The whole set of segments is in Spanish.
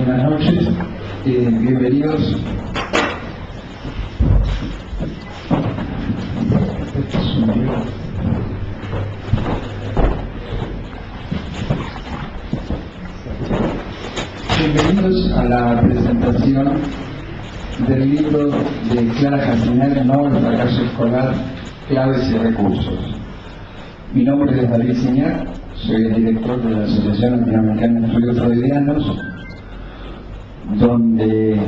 Buenas noches, bienvenidos. Bienvenidos a la presentación del libro de Clara Jaciner, No el fracaso escolar, claves y recursos. Mi nombre es David Signac, soy el director de la Asociación Latinoamericana de Estudios Freudianos, donde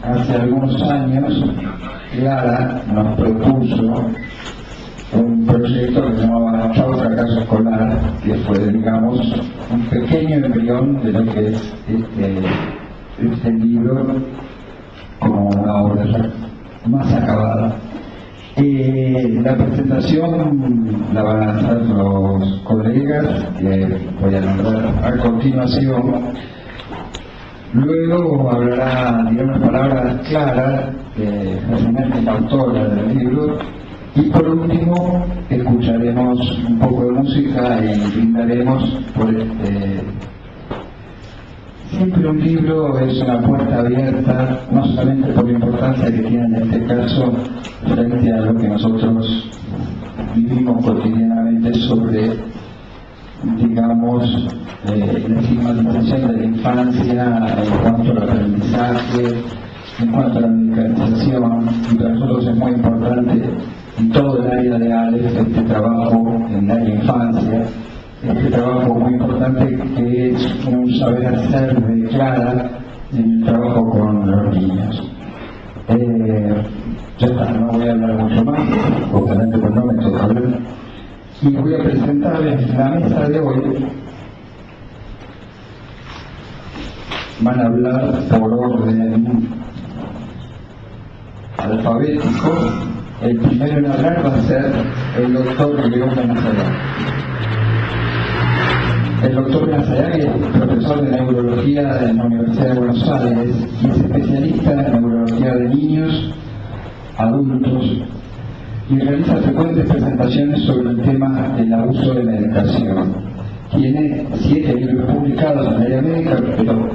hace algunos años Clara nos propuso un proyecto que se llamaba Chao Fracaso Escolar, que fue, digamos, un pequeño embrión de lo que es este libro como una obra más acabada. La presentación la van a hacer los colegas que voy a nombrar a continuación. Luego hablará, diré unas palabras claras, Jaciner es la autora del libro, y por último escucharemos un poco de música y brindaremos por Siempre un libro es una puerta abierta, no solamente por la importancia que tiene en este caso frente a lo que nosotros vivimos cotidianamente sobre, digamos, la estigmatización de la infancia en cuanto al aprendizaje, en cuanto a la medicalización, y para nosotros es muy importante en todo el área de ALEF este trabajo en la infancia. Este trabajo muy importante que es un saber hacer de Clara en el trabajo con los niños. Ya está, no voy a hablar mucho más, obviamente pues no me toca hablar. Y voy a presentarles la mesa de hoy. Van a hablar por orden alfabético. El primero en hablar va a ser el doctor León Benazayag. El doctor Benazayag es profesor de neurología en la Universidad de Buenos Aires y es especialista en neurología de niños, adultos, y realiza frecuentes presentaciones sobre el tema del abuso de medicación. Tiene 7 libros publicados en el área médica, pero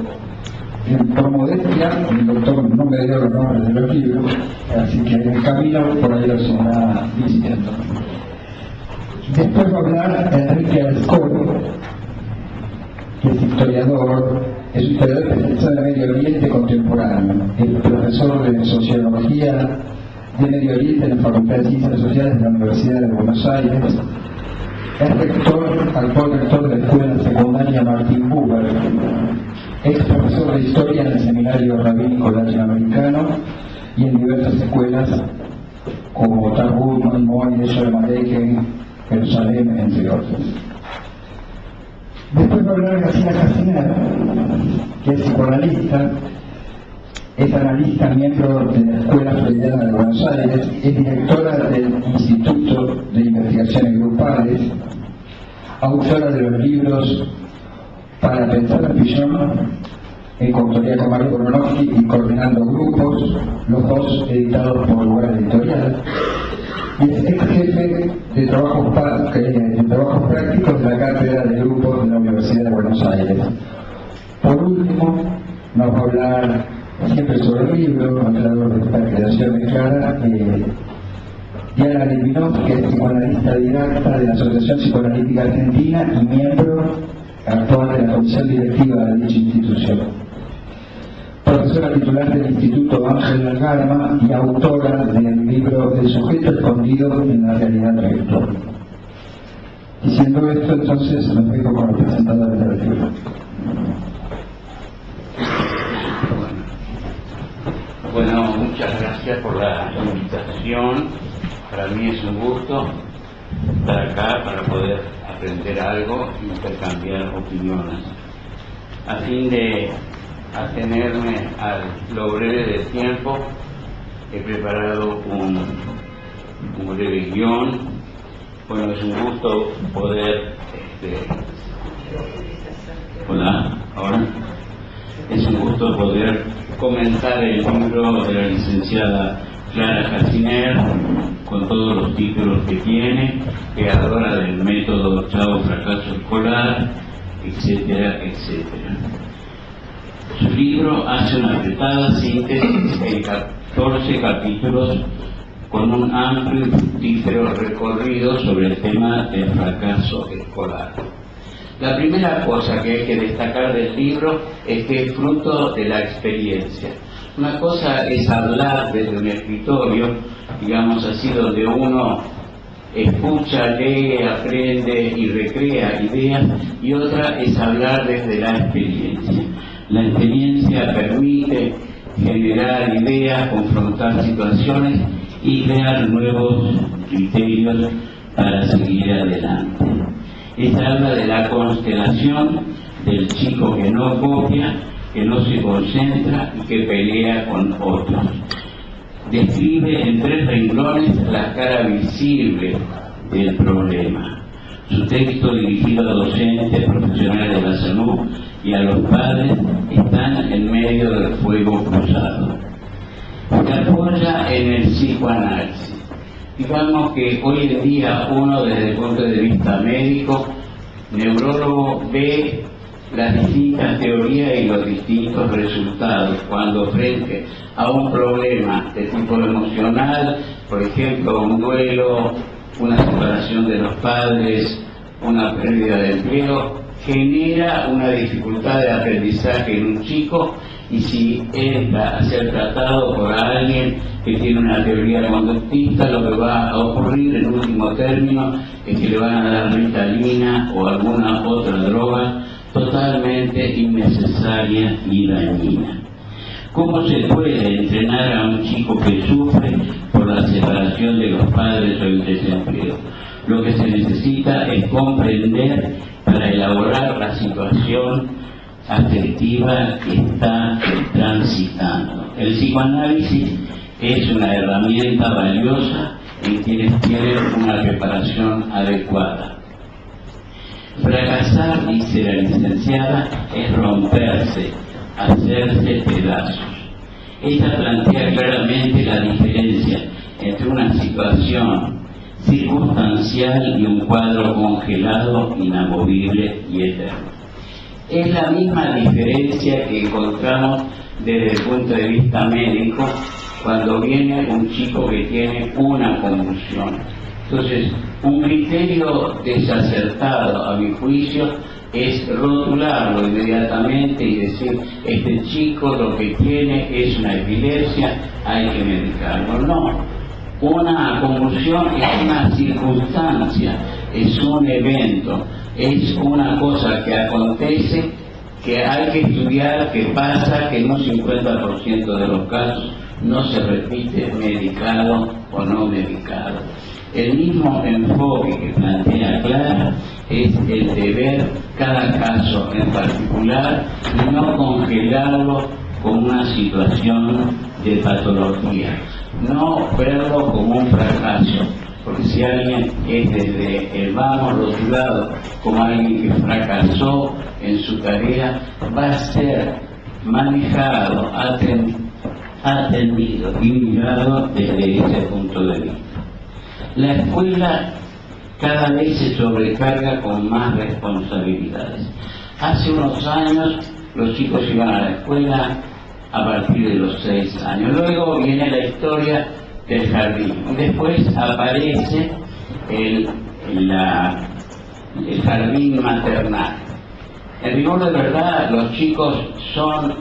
por modestia el doctor no me dio los nombres de los libros, así que en el camino por ahí los irá diciendo. Después va a hablar Enrique Alcor, que es historiador, es un historiador especializado en Medio Oriente contemporáneo, es profesor de Sociología de Medio Oriente en la Facultad de Ciencias Sociales de la Universidad de Buenos Aires, es actual rector de la Escuela Secundaria Martin Buber, es profesor de Historia en el Seminario Rabínico Latinoamericano y en diversas escuelas como Tarbut, Maimón, Yesher Maleken, Jerusalén, entre otras. Después va a hablar Graciela Jaciner, que es psicoanalista, es analista, miembro de la Escuela Freudiana de Buenos Aires, es directora del Instituto de Investigaciones Grupales, autora de los libros Para pensar en Pillón, en coautoría con Mario Boronovsky, y Coordinando Grupos, los dos editados por Lugar Editorial, y es ex jefe de trabajos prácticos de la Cátedra de Grupos de la Universidad de Buenos Aires. Por último, nos va a hablar siempre sobre el libro, creador de esta creación de Clara, Diana Litvínov, que es psicoanalista didacta de la Asociación Psicoanalítica Argentina y miembro actual de la comisión directiva de dicha institución. Profesora titular del Instituto Ángel Garma y autora del libro El sujeto escondido en la realidad virtual. Diciendo esto, entonces los dejo con los presentadores del libro. Bueno, muchas gracias por la invitación. Para mí es un gusto estar acá para poder aprender algo y intercambiar opiniones. A fin de atenerme a lo breve del tiempo, he preparado un breve guión. Bueno, es un gusto poder hola, ahora es un gusto poder comentar el libro de la licenciada Clara Jaciner con todos los títulos que tiene, creadora del método Chao Fracaso Escolar, etcétera, etcétera. Su libro hace una apretada síntesis en 14 capítulos con un amplio y fructífero recorrido sobre el tema del fracaso escolar. La primera cosa que hay que destacar del libro es que es fruto de la experiencia. Una cosa es hablar desde un escritorio, digamos así, donde uno escucha, lee, aprende y recrea ideas, y otra es hablar desde la experiencia. La experiencia permite generar ideas, confrontar situaciones y crear nuevos criterios para seguir adelante. Esta habla de la constelación del chico que no copia, que no se concentra y que pelea con otros. Describe en 3 renglones la cara visible del problema. Su texto, dirigido a docentes, profesionales de la salud y a los padres, están en medio del fuego cruzado. Se apoya en el psicoanálisis. Digamos que hoy en día uno, desde el punto de vista médico, neurólogo, ve las distintas teorías y los distintos resultados cuando frente a un problema de tipo emocional, por ejemplo, un duelo, una separación de los padres, una pérdida de empleo, genera una dificultad de aprendizaje en un chico, y si entra a ser tratado por alguien que tiene una teoría conductista, lo que va a ocurrir en último término es que le van a dar Ritalina o alguna otra droga totalmente innecesaria y dañina. ¿Cómo se puede entrenar a un chico que sufre por la separación de los padres o el desempleo? Lo que se necesita es comprender para elaborar la situación afectiva que está transitando. El psicoanálisis es una herramienta valiosa en quienes tienen una preparación adecuada. Fracasar, dice la licenciada, es romperse, hacerse pedazos. Ella plantea claramente la diferencia entre una situación circunstancial y un cuadro congelado, inamovible y eterno. Es la misma diferencia que encontramos desde el punto de vista médico cuando viene un chico que tiene una convulsión. Entonces, un criterio desacertado, a mi juicio, es rotularlo inmediatamente y decir, este chico lo que tiene es una epilepsia, hay que medicarlo. No, una convulsión es una circunstancia, es un evento, es una cosa que acontece, que hay que estudiar, que pasa, que en un 50% de los casos no se repite medicado o no medicado. El mismo enfoque que plantea Clara es el de ver cada caso en particular y no congelarlo como una situación de patología, no verlo como un fracaso, porque si alguien es desde el vamos rotulado como alguien que fracasó en su tarea, va a ser manejado, atendido y mirado desde ese punto de vista. La escuela cada vez se sobrecarga con más responsabilidades. Hace unos años los chicos iban a la escuela a partir de los 6 años. Luego viene la historia del jardín. Y después aparece el jardín maternal. En rigor de verdad, los chicos son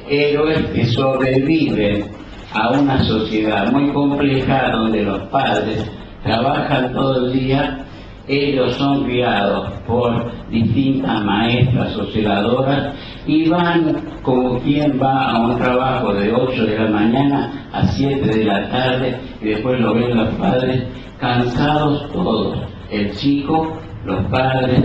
héroes que sobreviven a una sociedad muy compleja donde los padres trabajan todo el día, ellos son criados por distintas maestras o cegadoras y van como quien va a un trabajo de 8 de la mañana a 7 de la tarde y después lo ven los padres cansados todos, el chico, los padres,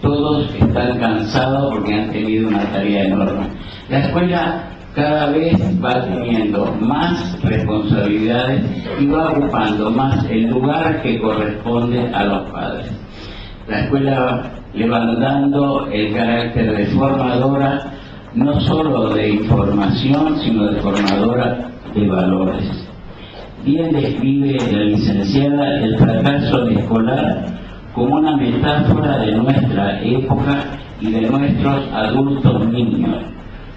todos están cansados porque han tenido una tarea enorme. La escuela cada vez va teniendo más responsabilidades y va ocupando más el lugar que corresponde a los padres. La escuela le va dando el carácter de formadora, no solo de información, sino de formadora de valores. Bien describe la licenciada el fracaso escolar como una metáfora de nuestra época y de nuestros adultos niños,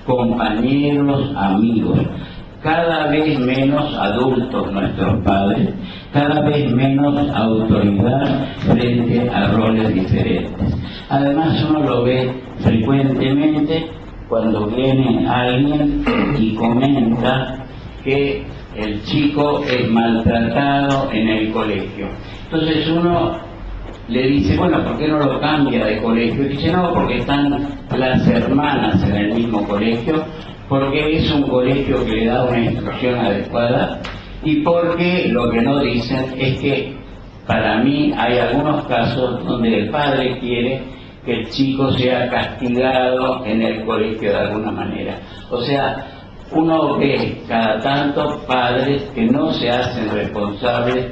compañeros, amigos. Cada vez menos adultos nuestros padres, cada vez menos autoridad frente a roles diferentes. Además uno lo ve frecuentemente cuando viene alguien y comenta que el chico es maltratado en el colegio. Entonces uno le dice, bueno, ¿por qué no lo cambia de colegio? Y dice, no, porque están las hermanas en el mismo colegio, porque es un colegio que le da una instrucción adecuada y porque lo que no dicen es que para mí hay algunos casos donde el padre quiere que el chico sea castigado en el colegio de alguna manera. O sea, uno ve cada tanto padres que no se hacen responsables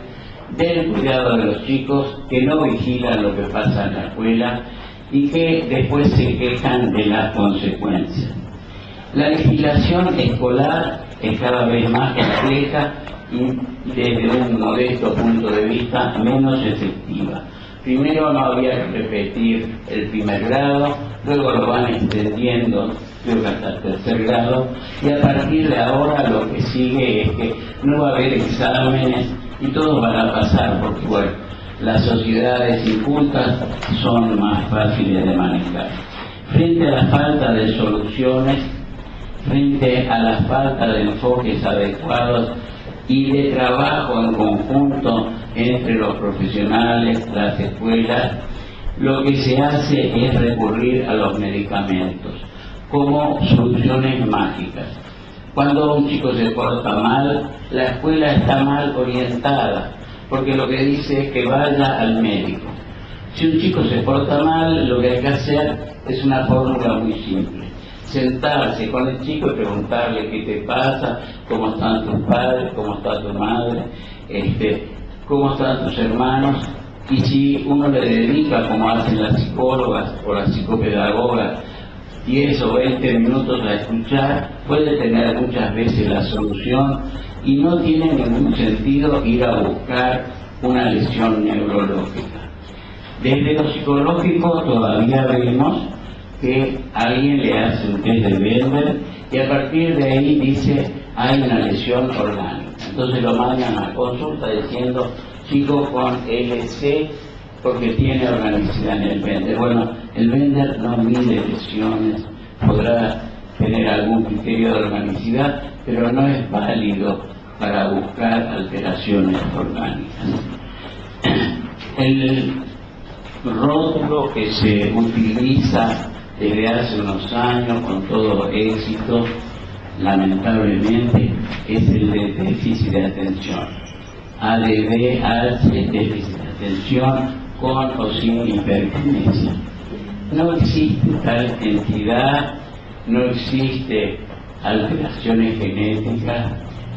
del cuidado de los chicos, que no vigilan lo que pasa en la escuela y que después se quejan de las consecuencias. La legislación escolar es cada vez más compleja y desde un modesto punto de vista menos efectiva. Primero no había que repetir el primer grado, luego lo van extendiendo, creo que hasta el tercer grado, y a partir de ahora lo que sigue es que no va a haber exámenes y todos van a pasar, porque bueno, las sociedades incultas son más fáciles de manejar. Frente a la falta de soluciones, frente a la falta de enfoques adecuados y de trabajo en conjunto entre los profesionales, las escuelas, lo que se hace es recurrir a los medicamentos como soluciones mágicas. Cuando un chico se porta mal, la escuela está mal orientada, porque lo que dice es que vaya al médico. Si un chico se porta mal, lo que hay que hacer es una fórmula muy simple: sentarse con el chico y preguntarle qué te pasa, cómo están tus padres, cómo está tu madre, cómo están tus hermanos, y si uno le dedica, como hacen las psicólogas o las psicopedagogas, 10 o 20 minutos a escuchar, puede tener muchas veces la solución y no tiene ningún sentido ir a buscar una lesión neurológica. Desde lo psicológico todavía vemos que alguien le hace un test de Bender y a partir de ahí dice hay una lesión orgánica. Entonces lo mandan a consulta diciendo chico con LC porque tiene organicidad en el Bender. Bueno, el Bender no mide lesiones, podrá tener algún criterio de organicidad, pero no es válido para buscar alteraciones orgánicas. El rótulo que se utiliza desde hace unos años con todo éxito, lamentablemente, es el de déficit de atención. ADD, ADC, déficit de atención con o sin hiperkinesia. No existe tal entidad, no existe alteraciones genéticas,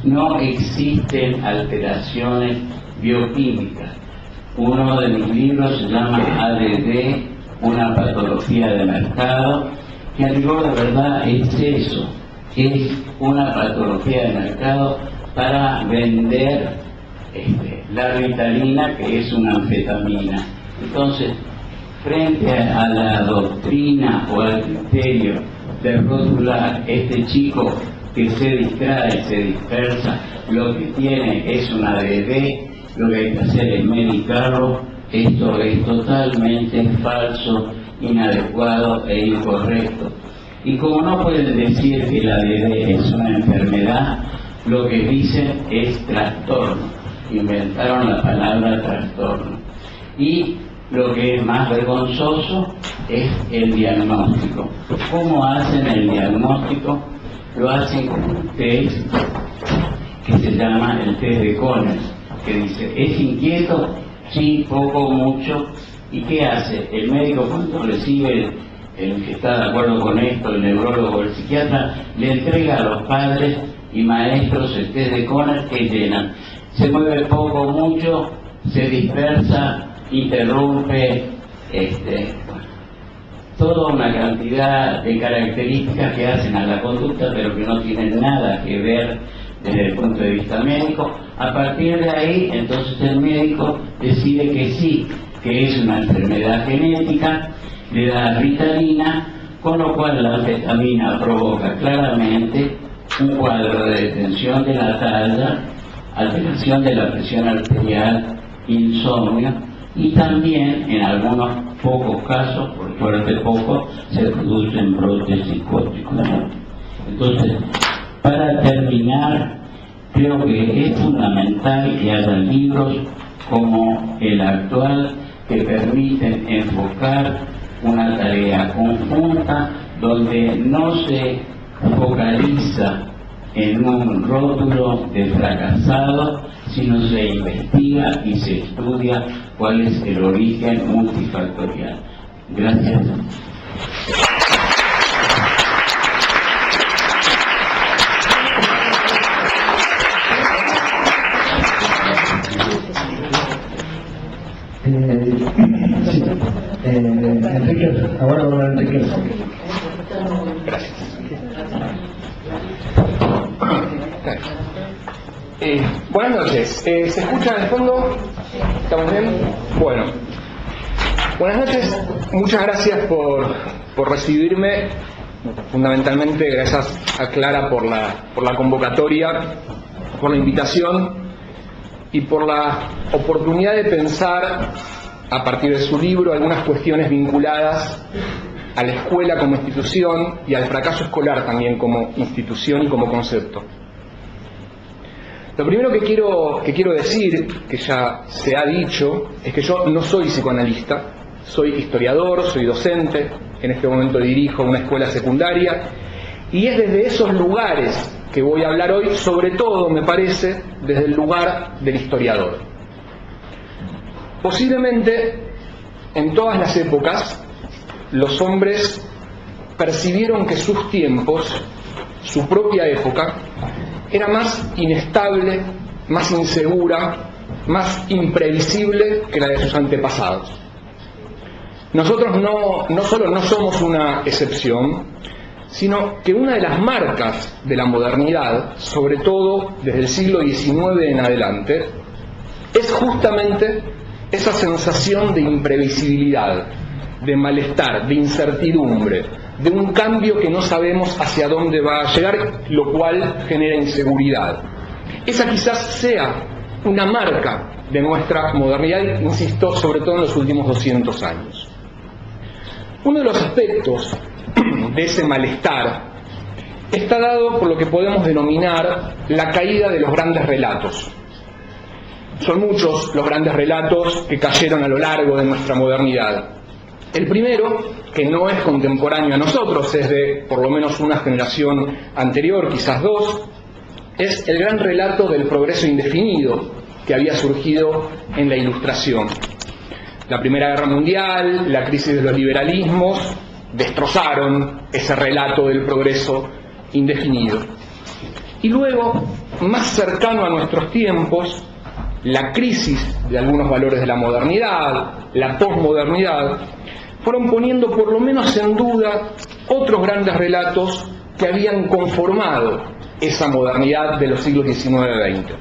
no existen alteraciones bioquímicas. Uno de mis libros se llama ADD, una patología de mercado, que en rigor de verdad es eso, es una patología de mercado para vender la Ritalina, que es una anfetamina. Entonces, frente a la doctrina o al criterio de rotular este chico que se distrae, se dispersa, lo que tiene es una ADD, lo que hay que hacer es medicarlo, esto es totalmente falso, inadecuado e incorrecto. Y como no pueden decir que la ADD es una enfermedad, lo que dicen es trastorno. Inventaron la palabra trastorno. Y lo que es más vergonzoso es el diagnóstico. ¿Cómo hacen el diagnóstico? Lo hacen con un test que se llama el test de Conners, que dice, ¿es inquieto? Sí, poco, mucho. ¿Y qué hace? El médico, cuando recibe el que está de acuerdo con esto, el neurólogo o el psiquiatra, le entrega a los padres y maestros el test de Conners que llenan. Se mueve poco, mucho, se dispersa, interrumpe, toda una cantidad de características que hacen a la conducta, pero que no tienen nada que ver desde el punto de vista médico. A partir de ahí, entonces el médico decide que sí, que es una enfermedad genética, le da Ritalina, con lo cual la anfetamina provoca claramente un cuadro de detención de la talla, alteración de la presión arterial, insomnio, y también en algunos pocos casos, por suerte pocos, se producen brotes psicóticos. Entonces, para terminar, creo que es fundamental que haya libros como el actual que permiten enfocar una tarea conjunta donde no se focaliza en un rótulo de fracasado, sino se investiga y se estudia cuál es el origen multifactorial. Gracias. Sí. Enrique, ahora va a hablar Enrique. Buenas noches. ¿Se escucha en el fondo? ¿Estamos bien? Bueno. Buenas noches. Muchas gracias por recibirme. Fundamentalmente gracias a Clara por la convocatoria, por la invitación y por la oportunidad de pensar a partir de su libro algunas cuestiones vinculadas a la escuela como institución y al fracaso escolar también como institución y como concepto. Lo primero que quiero decir, que ya se ha dicho, es que yo no soy psicoanalista, soy historiador, soy docente, en este momento dirijo una escuela secundaria, y es desde esos lugares que voy a hablar hoy, sobre todo, me parece, desde el lugar del historiador. Posiblemente, en todas las épocas, los hombres percibieron que sus tiempos, su propia época, era más inestable, más insegura, más imprevisible que la de sus antepasados. Nosotros no solo no somos una excepción, sino que una de las marcas de la modernidad, sobre todo desde el siglo XIX en adelante, es justamente esa sensación de imprevisibilidad, de malestar, de incertidumbre, de un cambio que no sabemos hacia dónde va a llegar, lo cual genera inseguridad. Esa quizás sea una marca de nuestra modernidad, insisto, sobre todo en los últimos 200 años. Uno de los aspectos de ese malestar está dado por lo que podemos denominar la caída de los grandes relatos. Son muchos los grandes relatos que cayeron a lo largo de nuestra modernidad. El primero, que no es contemporáneo a nosotros, es de por lo menos una generación anterior, quizás dos, es el gran relato del progreso indefinido que había surgido en la Ilustración. La Primera Guerra Mundial, la crisis de los liberalismos, destrozaron ese relato del progreso indefinido. Y luego, más cercano a nuestros tiempos, la crisis de algunos valores de la modernidad, la posmodernidad, fueron poniendo por lo menos en duda otros grandes relatos que habían conformado esa modernidad de los siglos XIX y XX.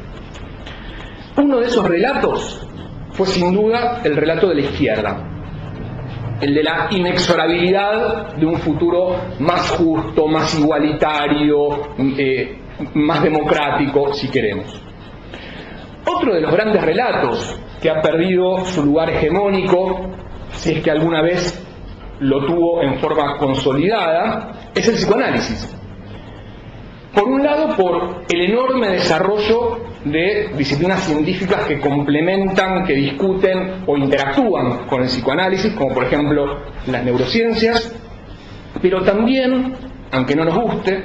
Uno de esos relatos fue sin duda el relato de la izquierda, el de la inexorabilidad de un futuro más justo, más igualitario, más democrático, si queremos. Otro de los grandes relatos que ha perdido su lugar hegemónico, si es que alguna vez lo tuvo en forma consolidada, es el psicoanálisis. Por un lado, por el enorme desarrollo de disciplinas científicas que complementan, que discuten o interactúan con el psicoanálisis, como por ejemplo las neurociencias, pero también, aunque no nos guste,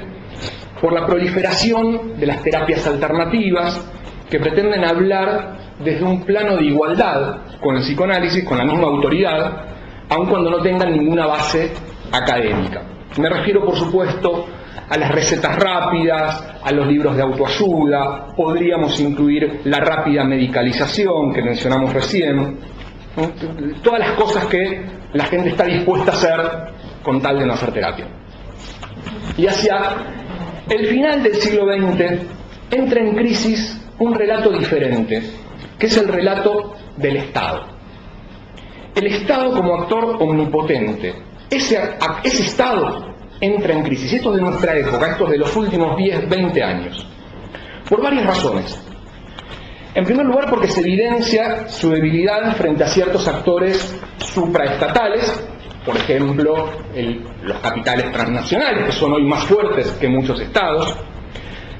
por la proliferación de las terapias alternativas que pretenden hablar desde un plano de igualdad con el psicoanálisis, con la misma autoridad, aun cuando no tengan ninguna base académica. Me refiero, por supuesto, a las recetas rápidas, a los libros de autoayuda, podríamos incluir la rápida medicalización que mencionamos recién, todas las cosas que la gente está dispuesta a hacer con tal de no hacer terapia. Y hacia el final del siglo XX entra en crisis un relato diferente, que es el relato del Estado. El Estado como actor omnipotente, ese Estado entra en crisis. Esto es de nuestra época, esto es de los últimos 10, 20 años, por varias razones. En primer lugar, porque se evidencia su debilidad frente a ciertos actores supraestatales, por ejemplo, los capitales transnacionales, que son hoy más fuertes que muchos estados.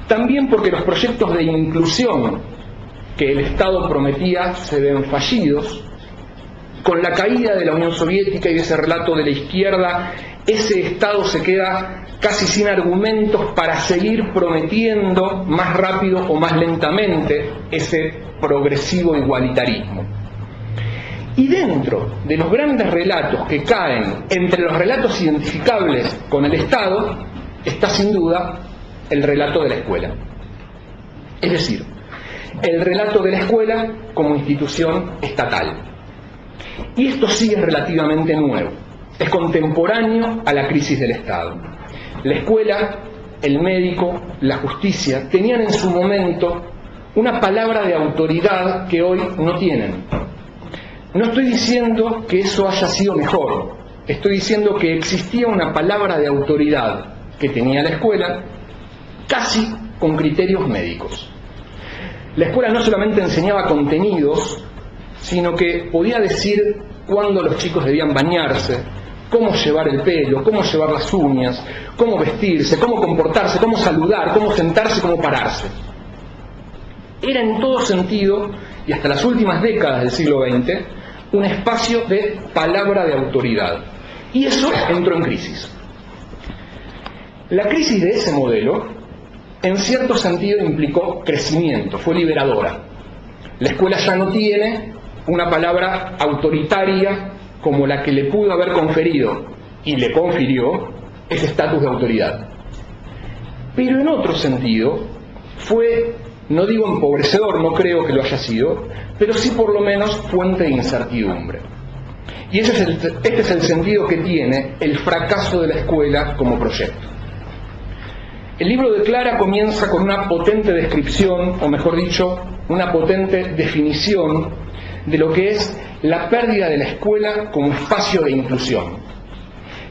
También porque los proyectos de inclusión que el Estado prometía se ven fallidos. Con la caída de la Unión Soviética y de ese relato de la izquierda, ese Estado se queda casi sin argumentos para seguir prometiendo más rápido o más lentamente ese progresivo igualitarismo. Y dentro de los grandes relatos que caen entre los relatos identificables con el Estado, está sin duda el relato de la escuela. Es decir, el relato de la escuela como institución estatal. Y esto sí es relativamente nuevo, es contemporáneo a la crisis del Estado. La escuela, el médico, la justicia tenían en su momento una palabra de autoridad que hoy no tienen. No estoy diciendo que eso haya sido mejor, estoy diciendo que existía una palabra de autoridad que tenía la escuela, casi con criterios médicos. La escuela no solamente enseñaba contenidos, sino que podía decir cuándo los chicos debían bañarse, cómo llevar el pelo, cómo llevar las uñas, cómo vestirse, cómo comportarse, cómo saludar, cómo sentarse, cómo pararse. Era en todo sentido, y hasta las últimas décadas del siglo XX, un espacio de palabra de autoridad. Y eso entró en crisis. La crisis de ese modelo, en cierto sentido, implicó crecimiento, fue liberadora. La escuela ya no tiene una palabra autoritaria como la que le pudo haber conferido, y le confirió, ese estatus de autoridad. Pero en otro sentido, fue, no digo empobrecedor, no creo que lo haya sido, pero sí por lo menos fuente de incertidumbre. Y este es el sentido que tiene el fracaso de la escuela como proyecto. El libro de Clara comienza con una potente descripción, o mejor dicho, una potente definición de lo que es la pérdida de la escuela como espacio de inclusión.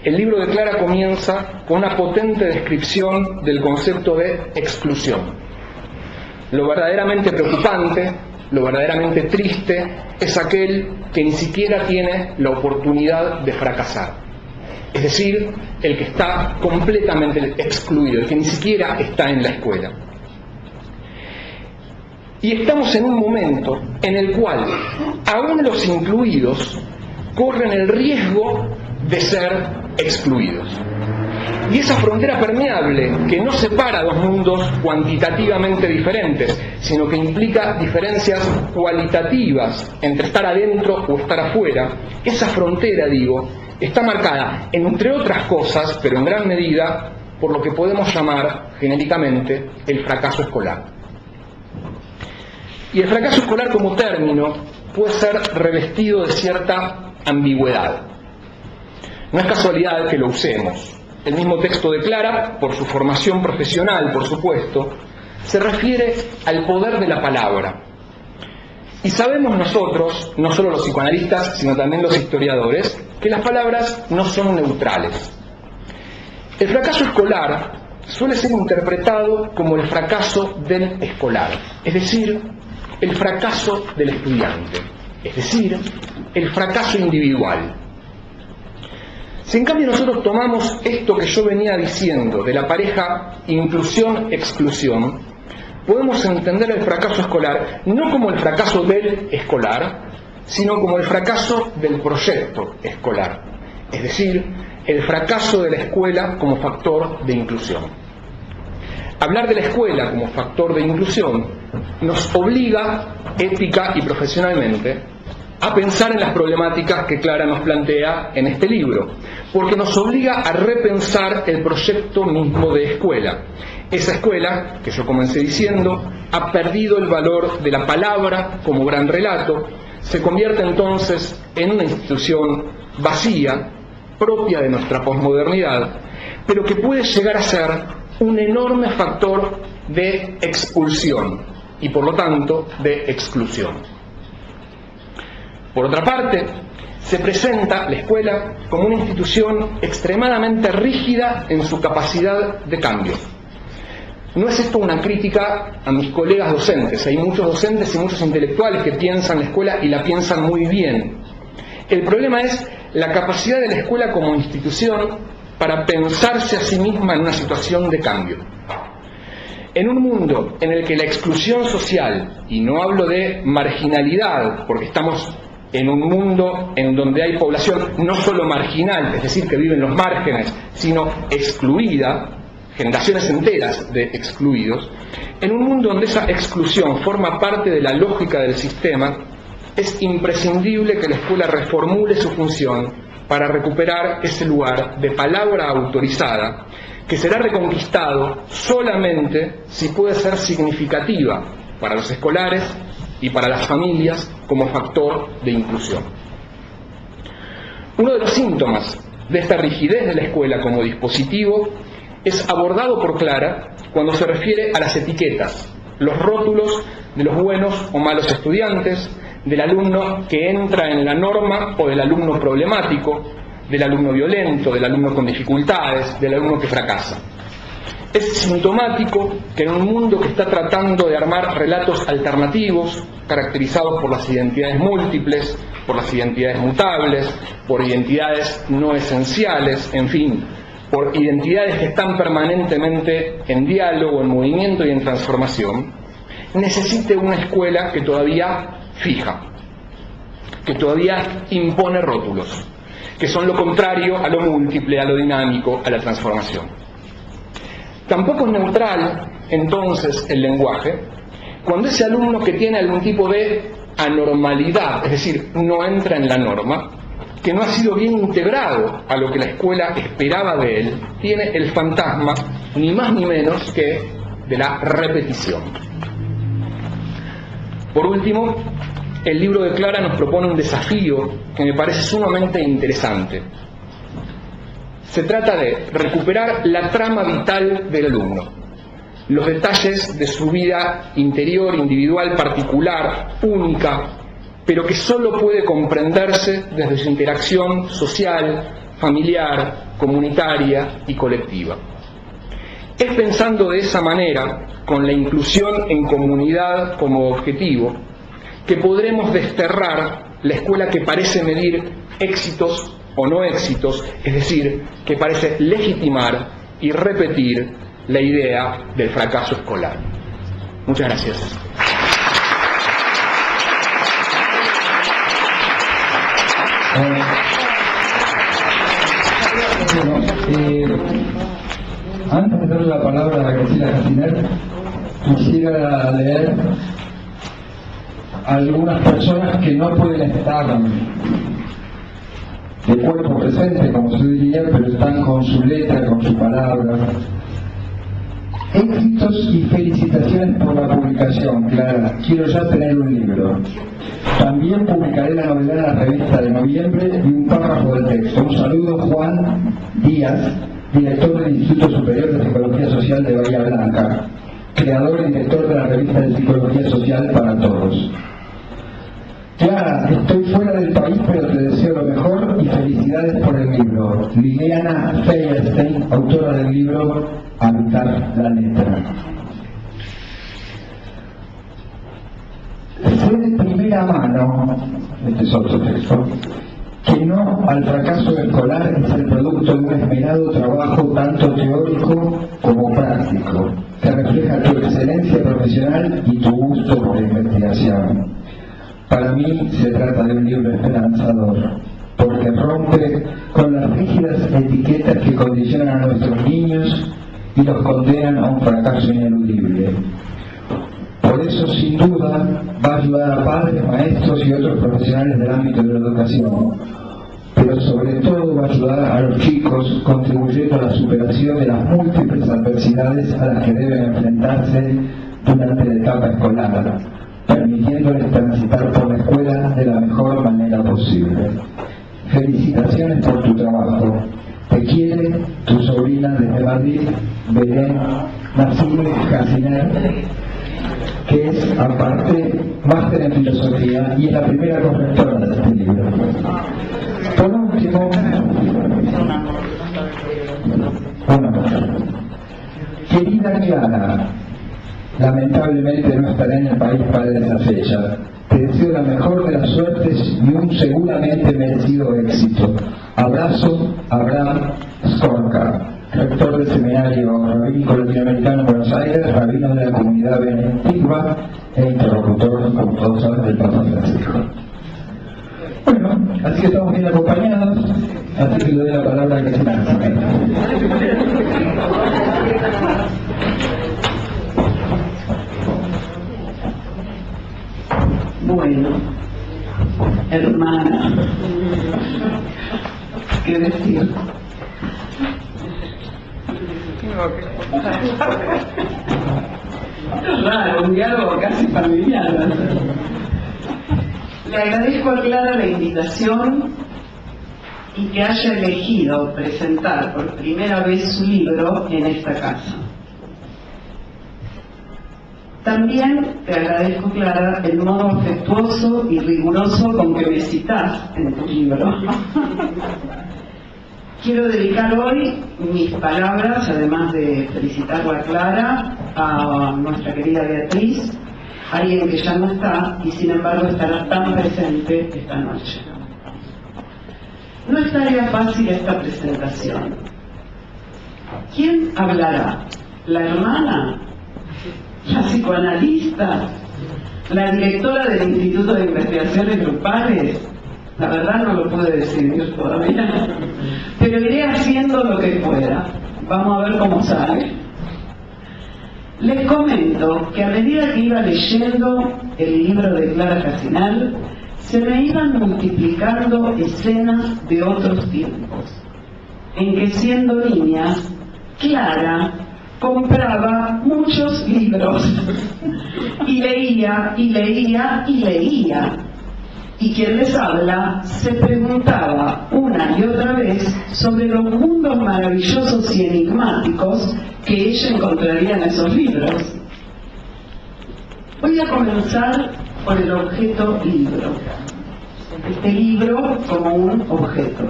El libro de Clara comienza con una potente descripción del concepto de exclusión. Lo verdaderamente preocupante, lo verdaderamente triste, es aquel que ni siquiera tiene la oportunidad de fracasar. Es decir, el que está completamente excluido, el que ni siquiera está en la escuela. Y estamos en un momento en el cual aún los incluidos corren el riesgo de ser excluidos. Y esa frontera permeable que no separa dos mundos cuantitativamente diferentes, sino que implica diferencias cualitativas entre estar adentro o estar afuera, esa frontera, digo, está marcada, entre otras cosas, pero en gran medida, por lo que podemos llamar genéricamente el fracaso escolar. Y el fracaso escolar como término puede ser revestido de cierta ambigüedad. No es casualidad que lo usemos. El mismo texto de Clara, por su formación profesional, por supuesto, se refiere al poder de la palabra. Y sabemos nosotros, no solo los psicoanalistas, sino también los historiadores, que las palabras no son neutrales. El fracaso escolar suele ser interpretado como el fracaso del escolar, es decir, el fracaso del estudiante, es decir, el fracaso individual. Si en cambio nosotros tomamos esto que yo venía diciendo de la pareja inclusión-exclusión, podemos entender el fracaso escolar no como el fracaso del escolar, sino como el fracaso del proyecto escolar, es decir, el fracaso de la escuela como factor de inclusión. Hablar de la escuela como factor de inclusión nos obliga, ética y profesionalmente, a pensar en las problemáticas que Clara nos plantea en este libro, porque nos obliga a repensar el proyecto mismo de escuela. Esa escuela, que yo comencé diciendo, ha perdido el valor de la palabra como gran relato, se convierte entonces en una institución vacía, propia de nuestra posmodernidad, pero que puede llegar a ser un enorme factor de expulsión y por lo tanto de exclusión. Por otra parte, se presenta la escuela como una institución extremadamente rígida en su capacidad de cambio. No es esto una crítica a mis colegas docentes. Hay muchos docentes y muchos intelectuales que piensan la escuela y la piensan muy bien. El problema es la capacidad de la escuela como institución para pensarse a sí misma en una situación de cambio. En un mundo en el que la exclusión social, y no hablo de marginalidad, porque estamos en un mundo en donde hay población no solo marginal, es decir, que vive en los márgenes, sino excluida, generaciones enteras de excluidos, en un mundo donde esa exclusión forma parte de la lógica del sistema, es imprescindible que la escuela reformule su función para recuperar ese lugar de palabra autorizada, que será reconquistado solamente si puede ser significativa para los escolares y para las familias como factor de inclusión. Uno de los síntomas de esta rigidez de la escuela como dispositivo es abordado por Clara cuando se refiere a las etiquetas, los rótulos de los buenos o malos estudiantes, del alumno que entra en la norma o del alumno problemático, del alumno violento, del alumno con dificultades, del alumno que fracasa. Es sintomático que en un mundo que está tratando de armar relatos alternativos, caracterizados por las identidades múltiples, por las identidades mutables, por identidades no esenciales, en fin, por identidades que están permanentemente en diálogo, en movimiento y en transformación, necesite una escuela que todavía fija, que todavía impone rótulos, que son lo contrario a lo múltiple, a lo dinámico, a la transformación. Tampoco es neutral, entonces, el lenguaje, cuando ese alumno que tiene algún tipo de anormalidad, es decir, no entra en la norma, que no ha sido bien integrado a lo que la escuela esperaba de él, tiene el fantasma, ni más ni menos que de la repetición. Por último, el libro de Clara nos propone un desafío que me parece sumamente interesante. Se trata de recuperar la trama vital del alumno, los detalles de su vida interior, individual, particular, única, pero que solo puede comprenderse desde su interacción social, familiar, comunitaria y colectiva. Es pensando de esa manera, con la inclusión en comunidad como objetivo, que podremos desterrar la escuela que parece medir éxitos o no éxitos, es decir, que parece legitimar y repetir la idea del fracaso escolar. Muchas gracias. Antes de darle la palabra a Graciela Castiner, quisiera leer a algunas personas que no pueden estar de cuerpo presente, como se diría, pero están con su letra, con su palabra. Éxitos y felicitaciones por la publicación, Clara. Quiero ya tener un libro. También publicaré la novela en la revista de noviembre y un párrafo del texto. Un saludo, Juan Díaz, director del Instituto Superior de Psicología Social de Bahía Blanca, creador y director de la revista de Psicología Social para Todos. Clara, estoy fuera del país, pero te deseo lo mejor y felicidades por el libro. Liliana Feierstein, autora del libro Habitar la letra. Sé de primera mano, este es otro texto, que no al fracaso escolar es el producto de un esmerado trabajo tanto teórico como práctico, que refleja tu excelencia profesional y tu gusto por la investigación. Para mí se trata de un libro esperanzador, porque rompe con las rígidas etiquetas que condicionan a nuestros niños y los condenan a un fracaso ineludible. Por eso, sin duda, va a ayudar a padres, maestros y otros profesionales del ámbito de la educación, pero sobre todo va a ayudar a los chicos contribuyendo a la superación de las múltiples adversidades a las que deben enfrentarse durante la etapa escolar, permitiéndoles transitar por la escuela de la mejor manera posible. Felicitaciones por tu trabajo. Te quiere tu sobrina desde Madrid, Belén Marcílez Castiner, que es aparte máster en filosofía y es la primera correctora de este libro. Por último, querida Clara, lamentablemente no estaré en el país para esa fecha. Te deseo la mejor de las suertes y un seguramente merecido éxito. Abrazo, Abraham Skorka, rector del Seminario Rabínico Latinoamericano en Buenos Aires, rabino de la comunidad benedictina e interlocutor, como todos saben, del Papa Francisco. Bueno, así que estamos bien acompañados, así que le doy la palabra a Cristina. Bueno, hermana, ¿qué decir? Es raro, un diálogo casi familiar. Le agradezco a Clara la invitación y que haya elegido presentar por primera vez su libro en esta casa. También te agradezco, Clara, el modo afectuoso y riguroso con que me citás en tu libro. Quiero dedicar hoy mis palabras, además de felicitarla a Clara, a nuestra querida Beatriz, alguien que ya no está y sin embargo estará tan presente esta noche. No es tarea fácil esta presentación. ¿Quién hablará? ¿La hermana? ¿La psicoanalista? ¿La directora del Instituto de Investigaciones Grupales? La verdad no lo pude decidir todavía, pero iré haciendo lo que pueda. Vamos a ver cómo sale. Les comento que a medida que iba leyendo el libro de Clara Casinal, se me iban multiplicando escenas de otros tiempos, en que siendo niña, Clara compraba muchos libros y leía y leía y leía. Y quien les habla se preguntaba una y otra vez sobre los mundos maravillosos y enigmáticos que ella encontraría en esos libros. Voy a comenzar por el objeto libro. Este libro como un objeto.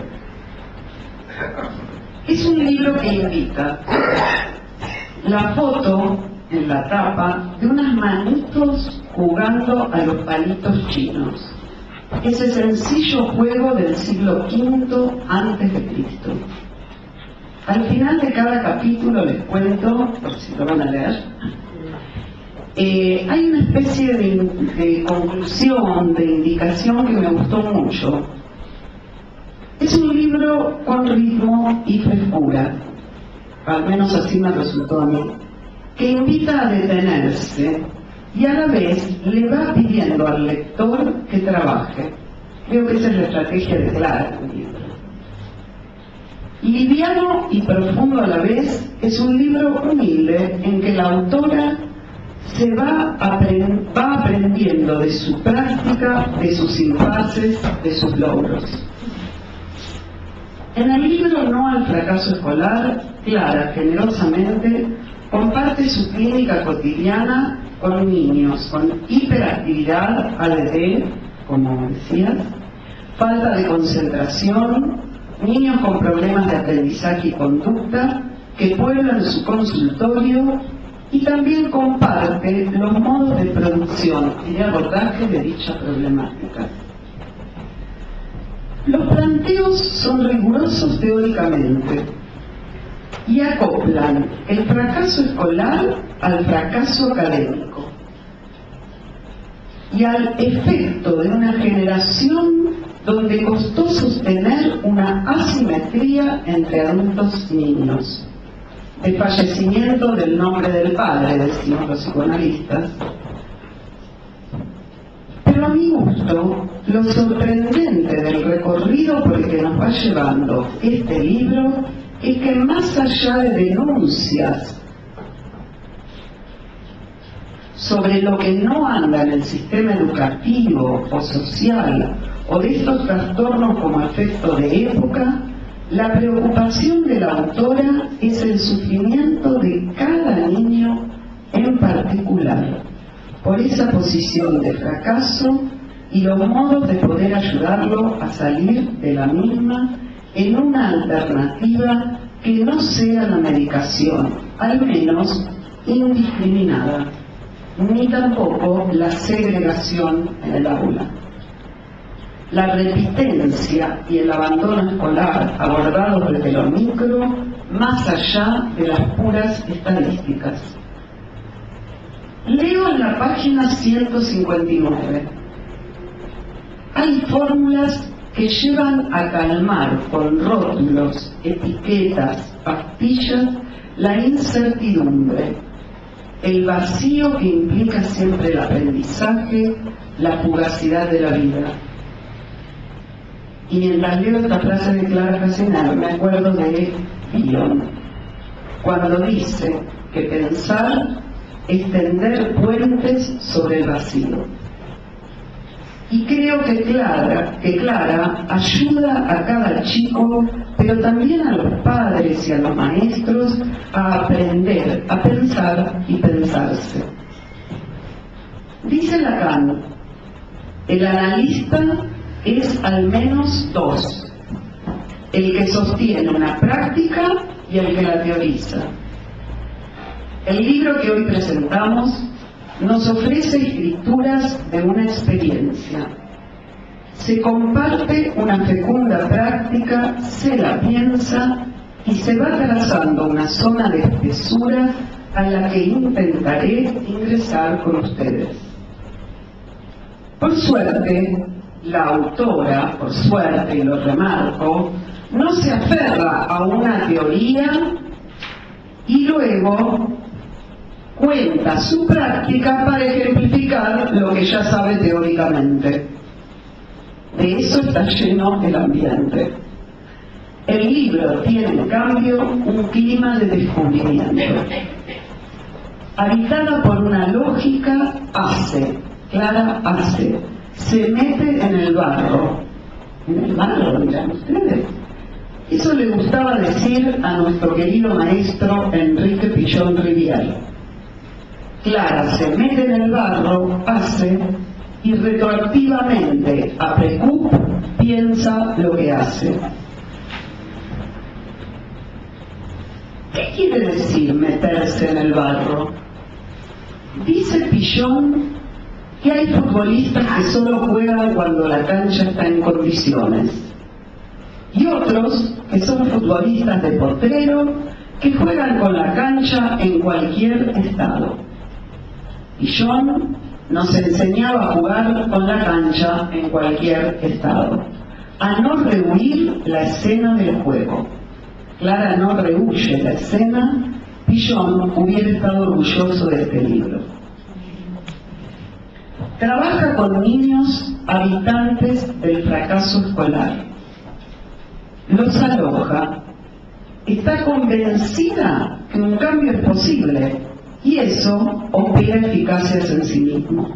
Es un libro que invita. La foto en la tapa de unas manitos jugando a los palitos chinos. Ese sencillo juego del siglo V antes de Cristo. Al final de cada capítulo les cuento, por si lo van a leer, hay una especie de conclusión, de indicación que me gustó mucho. Es un libro con ritmo y frescura, al menos así me resultó a mí, que invita a detenerse y a la vez le va pidiendo al lector que trabaje. Creo que esa es la estrategia de Clara en el libro. Liviano y profundo a la vez, es un libro humilde en que la autora se va aprendiendo de su práctica, de sus impases, de sus logros. En el libro No al fracaso escolar, Clara generosamente comparte su clínica cotidiana con niños con hiperactividad, ADD, como decías, falta de concentración, niños con problemas de aprendizaje y conducta que pueblan su consultorio, y también comparte los modos de producción y de abordaje de dicha problemática. Los planteos son rigurosos teóricamente y acoplan el fracaso escolar al fracaso académico y al efecto de una generación donde costó sostener una asimetría entre adultos y niños, de fallecimiento del nombre del padre, decimos los psicoanalistas. Pero a mi gusto, lo sorprendente del recorrido por el que nos va llevando este libro es que más allá de denuncias sobre lo que no anda en el sistema educativo o social, o de estos trastornos como efecto de época, la preocupación de la autora es el sufrimiento de cada niño en particular, por esa posición de fracaso y los modos de poder ayudarlo a salir de la misma en una alternativa que no sea la medicación, al menos indiscriminada, ni tampoco la segregación en el aula. La resistencia y el abandono escolar abordados desde lo micro, más allá de las puras estadísticas. Leo en la página 159. Hay fórmulas que llevan a calmar con rótulos, etiquetas, pastillas, la incertidumbre, el vacío que implica siempre el aprendizaje, la fugacidad de la vida. Y mientras leo esta frase de Clara Casenar, me acuerdo de Villon, cuando dice que pensar es tender puentes sobre el vacío. Y creo que Clara ayuda a cada chico, pero también a los padres y a los maestros, a aprender, a pensar y pensarse. Dice Lacan, el analista es al menos dos, el que sostiene una práctica y el que la teoriza. El libro que hoy presentamos nos ofrece escrituras de una experiencia. Se comparte una fecunda práctica, se la piensa y se va trazando una zona de espesura a la que intentaré ingresar con ustedes. Por suerte, la autora, por suerte, y lo remarco, no se aferra a una teoría y luego cuenta su práctica para ejemplificar lo que ya sabe teóricamente. De eso está lleno el ambiente. El libro tiene, en cambio, un clima de descubrimiento. Habitada por una lógica, Clara hace, se mete en el barro. ¿En el barro, dirán ustedes? Eso le gustaba decir a nuestro querido maestro Enrique Pillon Rivière. Clara se mete en el barro, hace, y retroactivamente, a precup, piensa lo que hace. ¿Qué quiere decir meterse en el barro? Dice Pillon que hay futbolistas que solo juegan cuando la cancha está en condiciones, y otros que son futbolistas de potrero que juegan con la cancha en cualquier estado. Pillon nos enseñaba a jugar con la cancha en cualquier estado, a no rehuir la escena del juego. Clara no rehuye la escena. Pillon hubiera estado orgulloso de este libro. Trabaja con niños habitantes del fracaso escolar. Los aloja. Está convencida que un cambio es posible y eso opera eficacias en sí mismo.